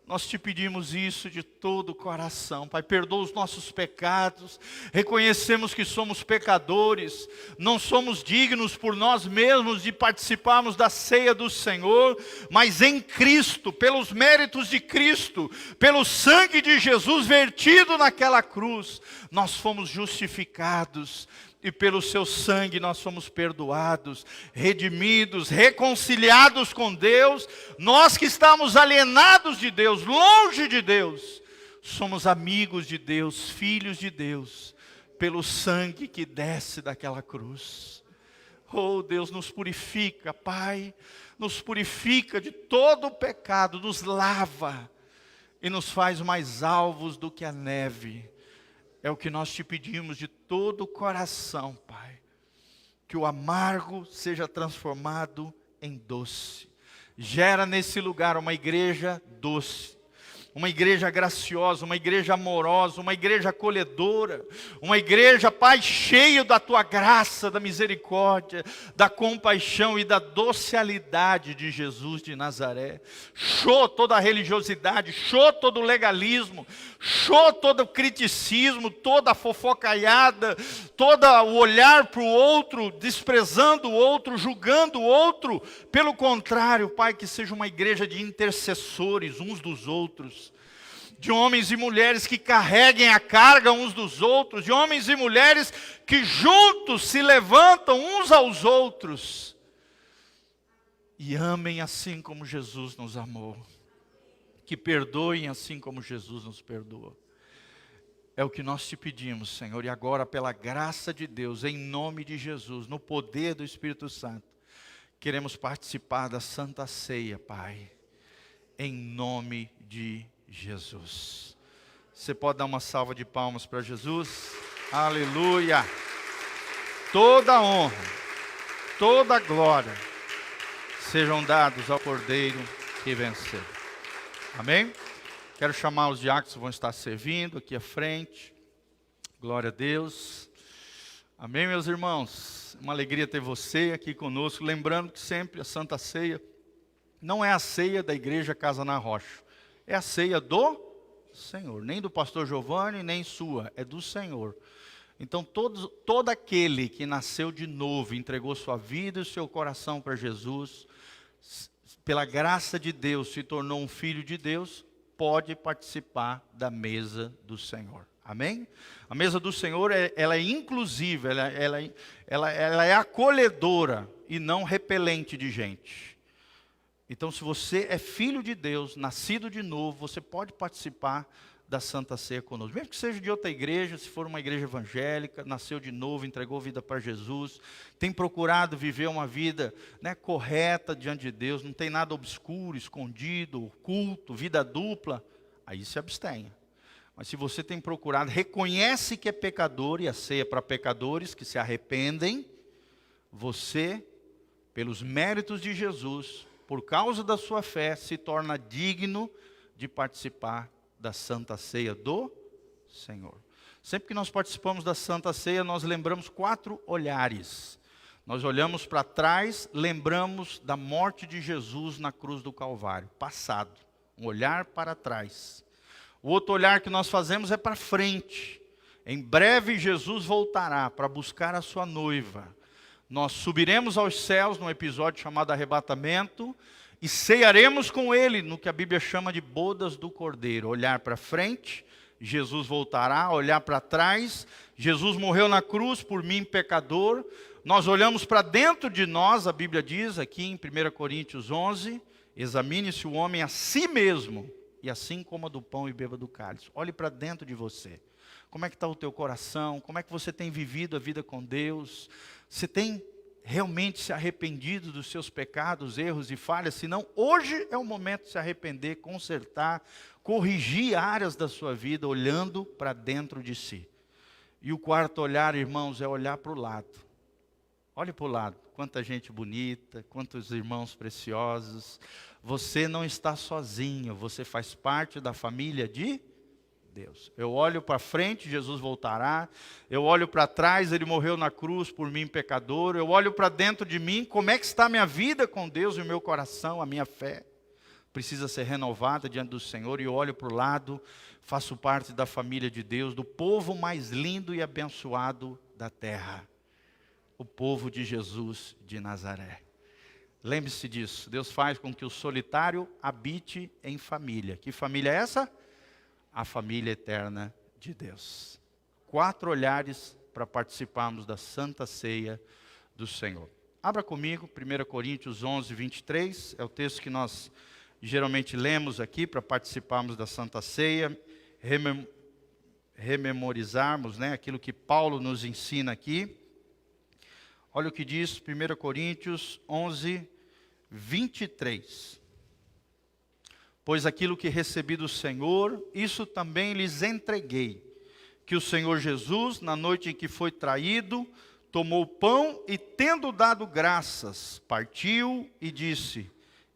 Nós Te pedimos isso de todo o coração, Pai. Perdoa os nossos pecados, reconhecemos que somos pecadores, não somos dignos por nós mesmos de participarmos da ceia do Senhor, mas em Cristo, pelos méritos de Cristo, pelo sangue de Jesus vertido naquela cruz, nós fomos justificados. E pelo Seu sangue nós somos perdoados, redimidos, reconciliados com Deus. Nós que estamos alienados de Deus, longe de Deus, somos amigos de Deus, filhos de Deus, pelo sangue que desce daquela cruz. Oh Deus, nos purifica, Pai, nos purifica de todo o pecado, nos lava e nos faz mais alvos do que a neve. É o que nós Te pedimos de todo o coração, Pai. Que o amargo seja transformado em doce. Gera nesse lugar uma igreja doce, uma igreja graciosa, uma igreja amorosa, uma igreja acolhedora, uma igreja, Pai, cheia da Tua graça, da misericórdia, da compaixão e da docilidade de Jesus de Nazaré. Show toda a religiosidade, show todo o legalismo, show todo o criticismo, toda a fofocaiada, todo o olhar para o outro, desprezando o outro, julgando o outro. Pelo contrário, Pai, que seja uma igreja de intercessores uns dos outros, de homens e mulheres que carreguem a carga uns dos outros, de homens e mulheres que juntos se levantam uns aos outros e amem assim como Jesus nos amou, que perdoem assim como Jesus nos perdoou. É o que nós Te pedimos, Senhor, e agora pela graça de Deus, em nome de Jesus, no poder do Espírito Santo, queremos participar da Santa Ceia, Pai, em nome de Jesus. Você pode dar uma salva de palmas para Jesus? Aleluia! Toda a honra, toda a glória sejam dados ao Cordeiro que venceu. Amém? Quero chamar os diáconos que vão estar servindo aqui à frente. Glória a Deus. Amém, meus irmãos? Uma alegria ter você aqui conosco. Lembrando que sempre a Santa Ceia não é a ceia da Igreja Casa na Rocha. É a ceia do Senhor. Nem do pastor Giovanni, nem sua. É do Senhor. Então, todo aquele que nasceu de novo, entregou sua vida e o seu coração para Jesus, pela graça de Deus, se tornou um filho de Deus, pode participar da mesa do Senhor. Amém? A mesa do Senhor, ela é inclusiva, ela é acolhedora e não repelente de gente. Então, se você é filho de Deus, nascido de novo, você pode participar da Santa Ceia conosco. Mesmo que seja de outra igreja, se for uma igreja evangélica, nasceu de novo, entregou vida para Jesus, tem procurado viver uma vida, correta diante de Deus, não tem nada obscuro, escondido, oculto, vida dupla, aí se abstenha. Mas se você tem procurado, reconhece que é pecador, e a ceia para pecadores que se arrependem, você, pelos méritos de Jesus, por causa da sua fé, se torna digno de participar da Santa Ceia do Senhor. Sempre que nós participamos da Santa Ceia, nós lembramos 4 olhares. Nós olhamos para trás, lembramos da morte de Jesus na cruz do Calvário, passado, um olhar para trás. O outro olhar que nós fazemos é para frente. Em breve Jesus voltará para buscar a sua noiva. Nós subiremos aos céus num episódio chamado arrebatamento, e cearemos com ele, no que a Bíblia chama de bodas do Cordeiro. Olhar para frente, Jesus voltará. Olhar para trás, Jesus morreu na cruz por mim, pecador. Nós olhamos para dentro de nós, a Bíblia diz aqui em 1 Coríntios 11, examine-se o homem a si mesmo, e assim coma do pão e beba do cálice. Olhe para dentro de você. Como é que está o teu coração? Como é que você tem vivido a vida com Deus? Você tem realmente se arrependido dos seus pecados, erros e falhas? Se não, hoje é o momento de se arrepender, consertar, corrigir áreas da sua vida, olhando para dentro de si. E o quarto olhar, irmãos, é olhar para o lado. Olhe para o lado, quanta gente bonita, quantos irmãos preciosos. Você não está sozinho, você faz parte da família de Deus. Eu olho para frente, Jesus voltará. Eu olho para trás, Ele morreu na cruz por mim, pecador. Eu olho para dentro de mim, como é que está a minha vida com Deus e o meu coração, a minha fé. Precisa ser renovada diante do Senhor. E eu olho para o lado, faço parte da família de Deus, do povo mais lindo e abençoado da terra. O povo de Jesus de Nazaré. Lembre-se disso, Deus faz com que o solitário habite em família. Que família é essa? A família eterna de Deus. 4 olhares para participarmos da Santa Ceia do Senhor. Abra comigo, 1 Coríntios 11, 23. É o texto que nós geralmente lemos aqui para participarmos da Santa Ceia. Rememorizarmos aquilo que Paulo nos ensina aqui. Olha o que diz 1 Coríntios 11, 23. Pois aquilo que recebi do Senhor, isso também lhes entreguei. Que o Senhor Jesus, na noite em que foi traído, tomou o pão e, tendo dado graças, partiu e disse: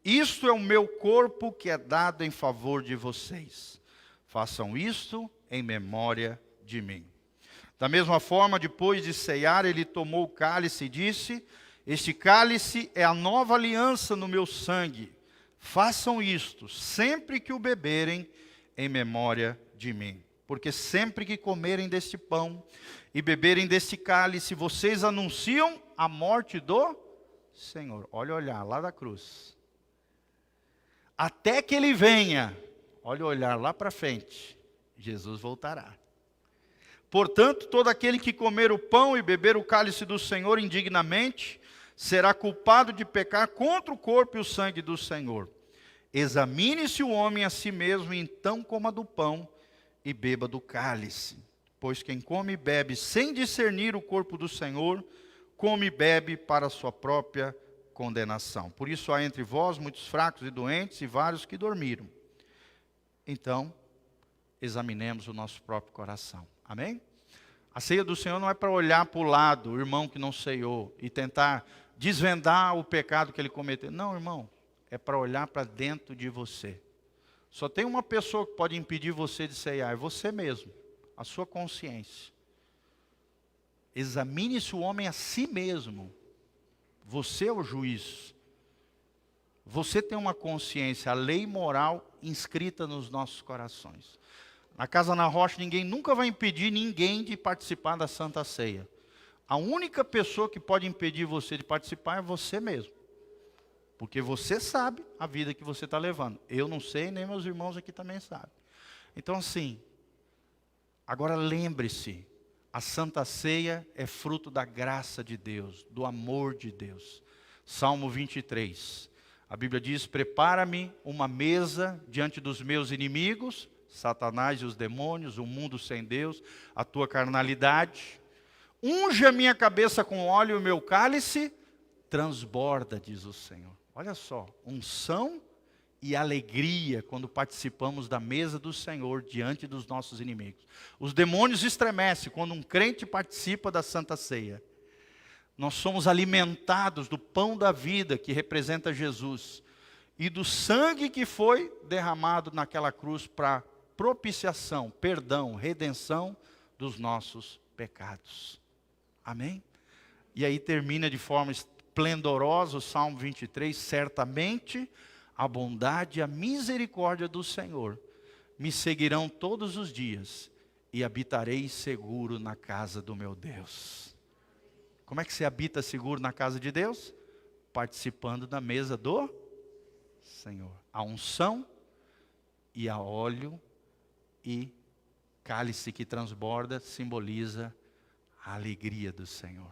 isto é o meu corpo que é dado em favor de vocês. Façam isto em memória de mim. Da mesma forma, depois de ceiar, ele tomou o cálice e disse: este cálice é a nova aliança no meu sangue. Façam isto, sempre que o beberem, em memória de mim. Porque sempre que comerem deste pão e beberem deste cálice, vocês anunciam a morte do Senhor. Olha o olhar lá da cruz. Até que ele venha, olha o olhar lá para frente, Jesus voltará. Portanto, todo aquele que comer o pão e beber o cálice do Senhor indignamente, será culpado de pecar contra o corpo e o sangue do Senhor. Examine-se o homem a si mesmo, e então coma do pão e beba do cálice. Pois quem come e bebe sem discernir o corpo do Senhor, come e bebe para a sua própria condenação. Por isso há entre vós muitos fracos e doentes e vários que dormiram. Então, examinemos o nosso próprio coração. Amém? A ceia do Senhor não é para olhar para o lado, o irmão que não ceiou, e tentar desvendar o pecado que ele cometeu. Não, irmão, é para olhar para dentro de você. Só tem uma pessoa que pode impedir você de ceiar, é você mesmo, a sua consciência. Examine-se o homem a si mesmo. Você é o juiz. Você tem uma consciência, a lei moral inscrita nos nossos corações. Na Casa na Rocha, ninguém nunca vai impedir ninguém de participar da Santa Ceia. A única pessoa que pode impedir você de participar é você mesmo. Porque você sabe a vida que você está levando. Eu não sei, nem meus irmãos aqui também sabem. Então assim, agora lembre-se, a Santa Ceia é fruto da graça de Deus, do amor de Deus. Salmo 23. A Bíblia diz, prepara-me uma mesa diante dos meus inimigos, Satanás e os demônios, o mundo sem Deus, a tua carnalidade. Unge a minha cabeça com óleo e o meu cálice transborda, diz o Senhor. Olha só, unção e alegria quando participamos da mesa do Senhor diante dos nossos inimigos. Os demônios estremecem quando um crente participa da Santa Ceia. Nós somos alimentados do pão da vida que representa Jesus e do sangue que foi derramado naquela cruz para propiciação, perdão, redenção dos nossos pecados. Amém? E aí termina de forma esplendorosa o Salmo 23, certamente a bondade e a misericórdia do Senhor me seguirão todos os dias e habitarei seguro na casa do meu Deus. Como é que você habita seguro na casa de Deus? Participando da mesa do Senhor. A unção e a óleo e cálice que transborda simboliza a alegria do Senhor.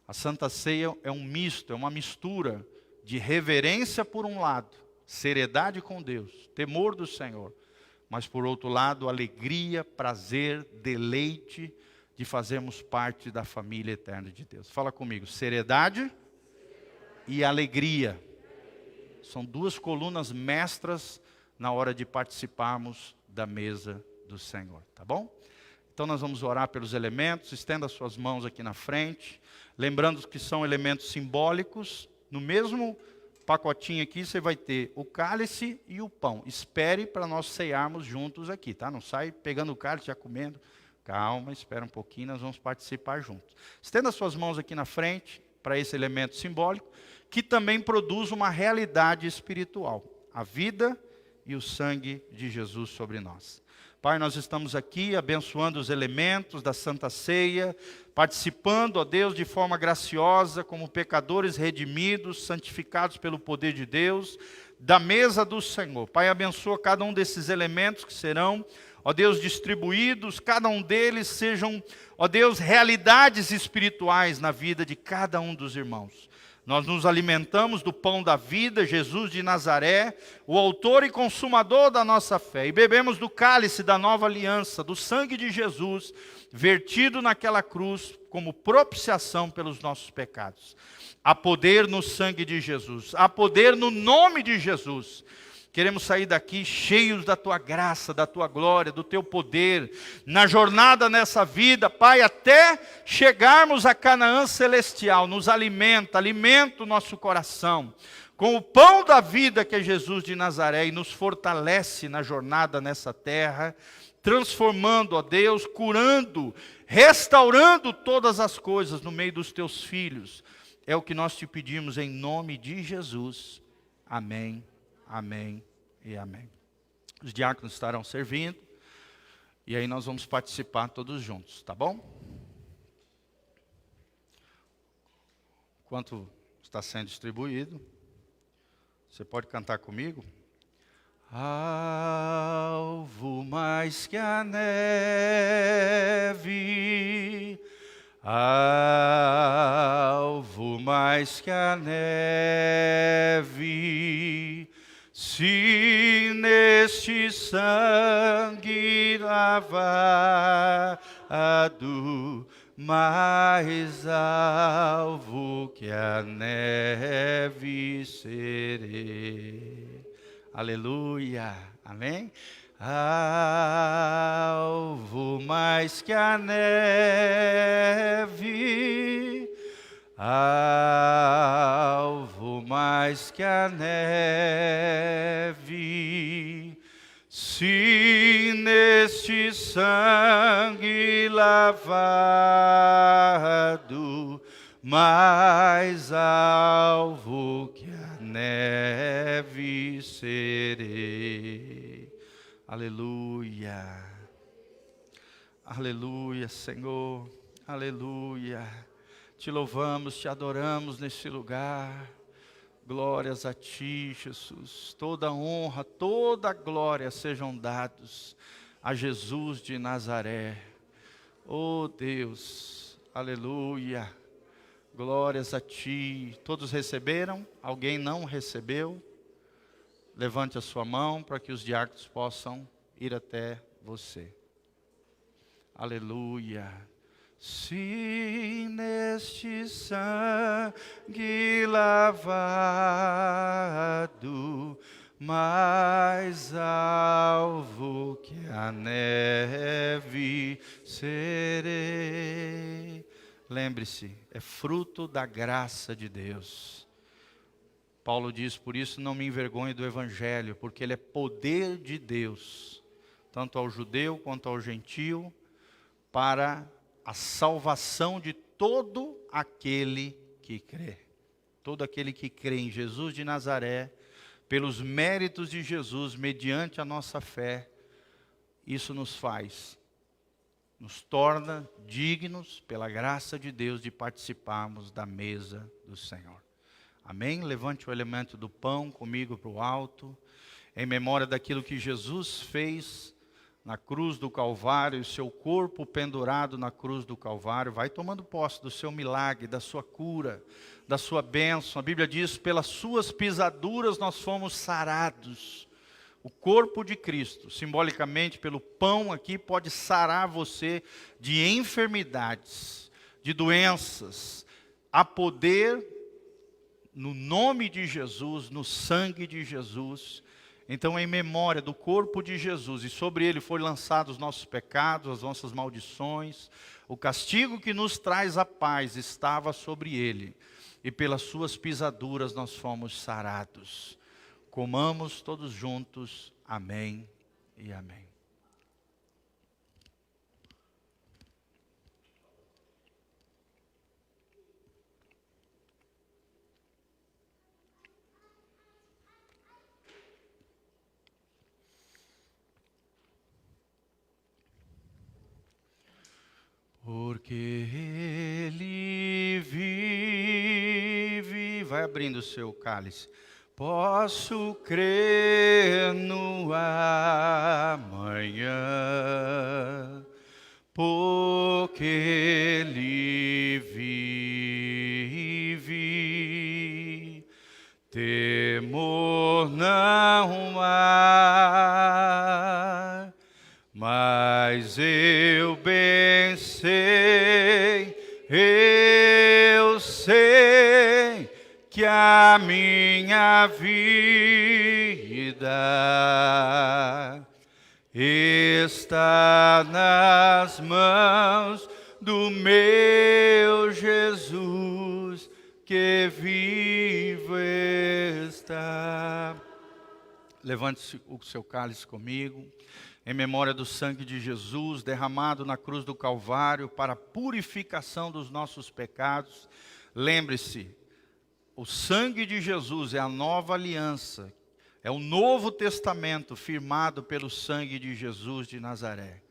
A Santa Ceia é um misto, é uma mistura de reverência por um lado, seriedade com Deus, temor do Senhor, mas por outro lado, alegria, prazer, deleite de fazermos parte da família eterna de Deus. Fala comigo, seriedade e alegria. São duas colunas mestras na hora de participarmos da mesa do Senhor, tá bom? Então nós vamos orar pelos elementos, estenda as suas mãos aqui na frente, lembrando que são elementos simbólicos. No mesmo pacotinho aqui você vai ter o cálice e o pão. Espere para nós cearmos juntos aqui, tá? Não sai pegando o cálice já comendo. Calma, espera um pouquinho, nós vamos participar juntos. Estenda as suas mãos aqui na frente para esse elemento simbólico, que também produz uma realidade espiritual. A vida e o sangue de Jesus sobre nós. Pai, nós estamos aqui abençoando os elementos da Santa Ceia, participando, ó Deus, de forma graciosa, como pecadores redimidos, santificados pelo poder de Deus, da mesa do Senhor. Pai, abençoa cada um desses elementos que serão, ó Deus, distribuídos, cada um deles sejam, ó Deus, realidades espirituais na vida de cada um dos irmãos. Nós nos alimentamos do pão da vida, Jesus de Nazaré, o autor e consumador da nossa fé. E bebemos do cálice da nova aliança, do sangue de Jesus, vertido naquela cruz como propiciação pelos nossos pecados. Há poder no sangue de Jesus, há poder no nome de Jesus. Queremos sair daqui cheios da Tua graça, da Tua glória, do Teu poder, na jornada nessa vida, Pai, até chegarmos a Canaã celestial. Nos alimenta o nosso coração com o pão da vida que é Jesus de Nazaré e nos fortalece na jornada nessa terra, transformando, ó Deus, curando, restaurando todas as coisas no meio dos Teus filhos. É o que nós te pedimos em nome de Jesus. Amém. Amém e amém. Os diáconos estarão servindo. E aí nós vamos participar todos juntos, tá bom? Enquanto está sendo distribuído, você pode cantar comigo? Alvo mais que a neve, alvo mais que a neve, se neste sangue lavado, mais alvo que a neve serei. Aleluia, amém? Alvo mais que a neve, alvo mais que a neve, se neste sangue lavado, mais alvo que a neve serei. Aleluia, aleluia, Senhor, aleluia. Te louvamos, te adoramos neste lugar. Glórias a Ti, Jesus. Toda honra, toda glória sejam dados a Jesus de Nazaré. Oh Deus, aleluia. Glórias a Ti. Todos receberam? Alguém não recebeu? Levante a sua mão para que os diáconos possam ir até você. Aleluia. Se neste sangue lavado, mais alvo que a neve serei. Lembre-se, é fruto da graça de Deus. Paulo diz, por isso não me envergonho do Evangelho, porque ele é poder de Deus, tanto ao judeu quanto ao gentio, para a salvação de todo aquele que crê. Todo aquele que crê em Jesus de Nazaré, pelos méritos de Jesus, mediante a nossa fé, isso nos torna dignos, pela graça de Deus, de participarmos da mesa do Senhor. Amém? Levante o elemento do pão comigo para o alto, em memória daquilo que Jesus fez na cruz do Calvário, o seu corpo pendurado na cruz do Calvário. Vai tomando posse do seu milagre, da sua cura, da sua bênção. A Bíblia diz, pelas suas pisaduras nós fomos sarados. O corpo de Cristo, simbolicamente pelo pão aqui, pode sarar você de enfermidades, de doenças. Há poder no nome de Jesus, no sangue de Jesus. Então, em memória do corpo de Jesus, e sobre ele foram lançados os nossos pecados, as nossas maldições, o castigo que nos traz a paz estava sobre ele, e pelas suas pisaduras nós fomos sarados. Comamos todos juntos, amém e amém. Porque Ele vive, vai abrindo o seu cálice. Posso crer no amanhã, porque Ele vive. Temor não há, mas eu bem sei, eu sei que a minha vida está nas mãos do meu Jesus, que vivo está. Levante o seu cálice comigo, em memória do sangue de Jesus, derramado na cruz do Calvário, para a purificação dos nossos pecados. Lembre-se, o sangue de Jesus é a nova aliança, é o novo testamento firmado pelo sangue de Jesus de Nazaré,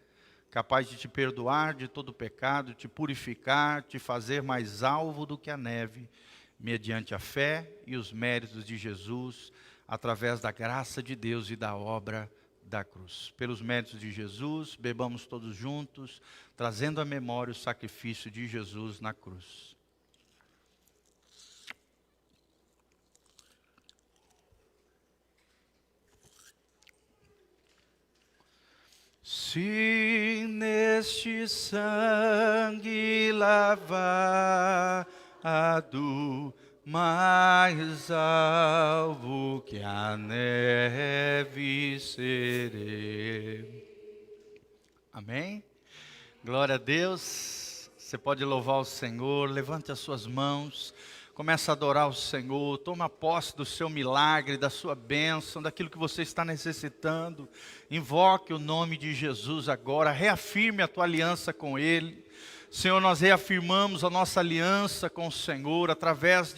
capaz de te perdoar de todo pecado, te purificar, te fazer mais alvo do que a neve, mediante a fé e os méritos de Jesus, através da graça de Deus e da obra da cruz. Pelos méritos de Jesus, bebamos todos juntos, trazendo à memória o sacrifício de Jesus na cruz. Se neste sangue lavado, mais alvo que a neve serei. Amém? Glória a Deus. Você pode louvar o Senhor, levante as suas mãos, comece a adorar o Senhor, toma posse do seu milagre, da sua bênção, daquilo que você está necessitando. Invoque o nome de Jesus agora, reafirme a tua aliança com Ele. Senhor, nós reafirmamos a nossa aliança com o Senhor através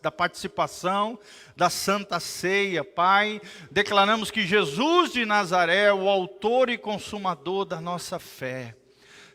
da participação da Santa Ceia, Pai. Declaramos que Jesus de Nazaré é o autor e consumador da nossa fé.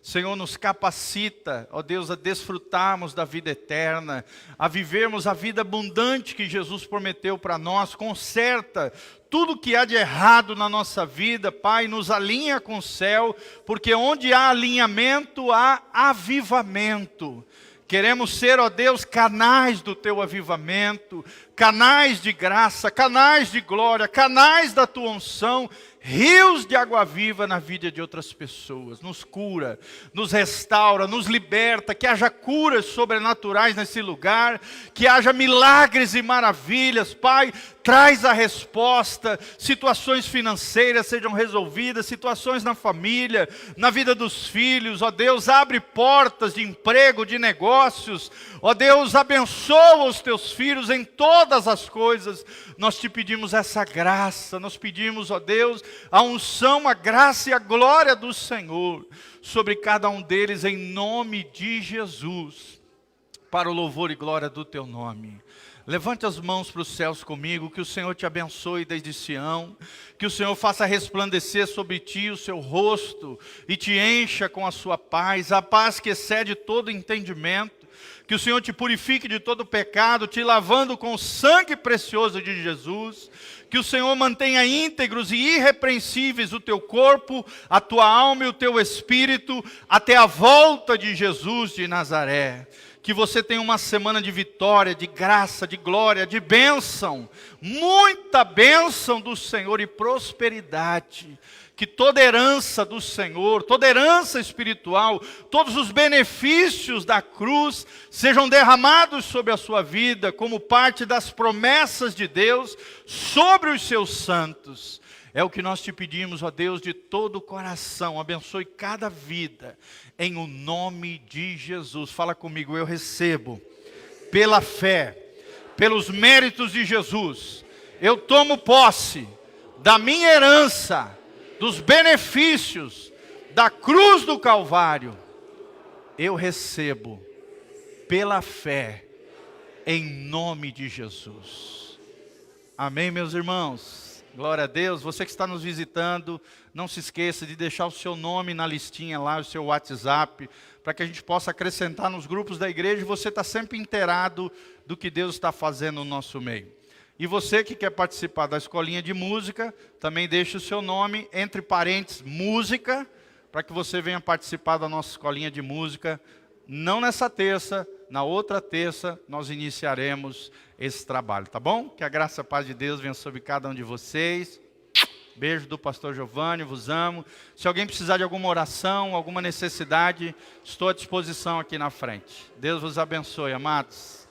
Senhor, nos capacita, ó Deus, a desfrutarmos da vida eterna, a vivermos a vida abundante que Jesus prometeu para nós. Conserta tudo que há de errado na nossa vida, Pai, nos alinha com o céu, porque onde há alinhamento, há avivamento. Queremos ser, ó Deus, canais do Teu avivamento, canais de graça, canais de glória, canais da Tua unção, rios de água viva na vida de outras pessoas. Nos cura, nos restaura, nos liberta, que haja curas sobrenaturais nesse lugar, que haja milagres e maravilhas. Pai, traz a resposta, situações financeiras sejam resolvidas, situações na família, na vida dos filhos. Ó Deus, abre portas de emprego, de negócios. Ó Deus, abençoa os Teus filhos em todas as coisas. Nós Te pedimos essa graça, nós pedimos, ó Deus, a unção, a graça e a glória do Senhor sobre cada um deles, em nome de Jesus, para o louvor e glória do Teu nome. Levante as mãos para os céus comigo, que o Senhor te abençoe desde Sião, que o Senhor faça resplandecer sobre ti o seu rosto e te encha com a sua paz, a paz que excede todo entendimento. Que o Senhor te purifique de todo pecado, te lavando com o sangue precioso de Jesus. Que o Senhor mantenha íntegros e irrepreensíveis o teu corpo, a tua alma e o teu espírito, até a volta de Jesus de Nazaré. Que você tenha uma semana de vitória, de graça, de glória, de bênção, muita bênção do Senhor e prosperidade. Que toda herança do Senhor, toda herança espiritual, todos os benefícios da cruz sejam derramados sobre a sua vida, como parte das promessas de Deus sobre os seus santos. É o que nós te pedimos, ó Deus, de todo o coração. Abençoe cada vida, em o nome de Jesus. Fala comigo, eu recebo, pela fé, pelos méritos de Jesus, eu tomo posse da minha herança, dos benefícios da cruz do Calvário. Eu recebo pela fé, em nome de Jesus. Amém, meus irmãos? Glória a Deus. Você que está nos visitando, não se esqueça de deixar o seu nome na listinha lá, o seu WhatsApp, para que a gente possa acrescentar nos grupos da igreja e você está sempre inteirado do que Deus está fazendo no nosso meio. E você que quer participar da escolinha de música, também deixe o seu nome, entre parênteses, música, para que você venha participar da nossa escolinha de música. Não nessa terça, na outra terça, nós iniciaremos esse trabalho, tá bom? Que a graça e a paz de Deus venha sobre cada um de vocês. Beijo do pastor Giovanni, vos amo. Se alguém precisar de alguma oração, alguma necessidade, estou à disposição aqui na frente. Deus vos abençoe, amados.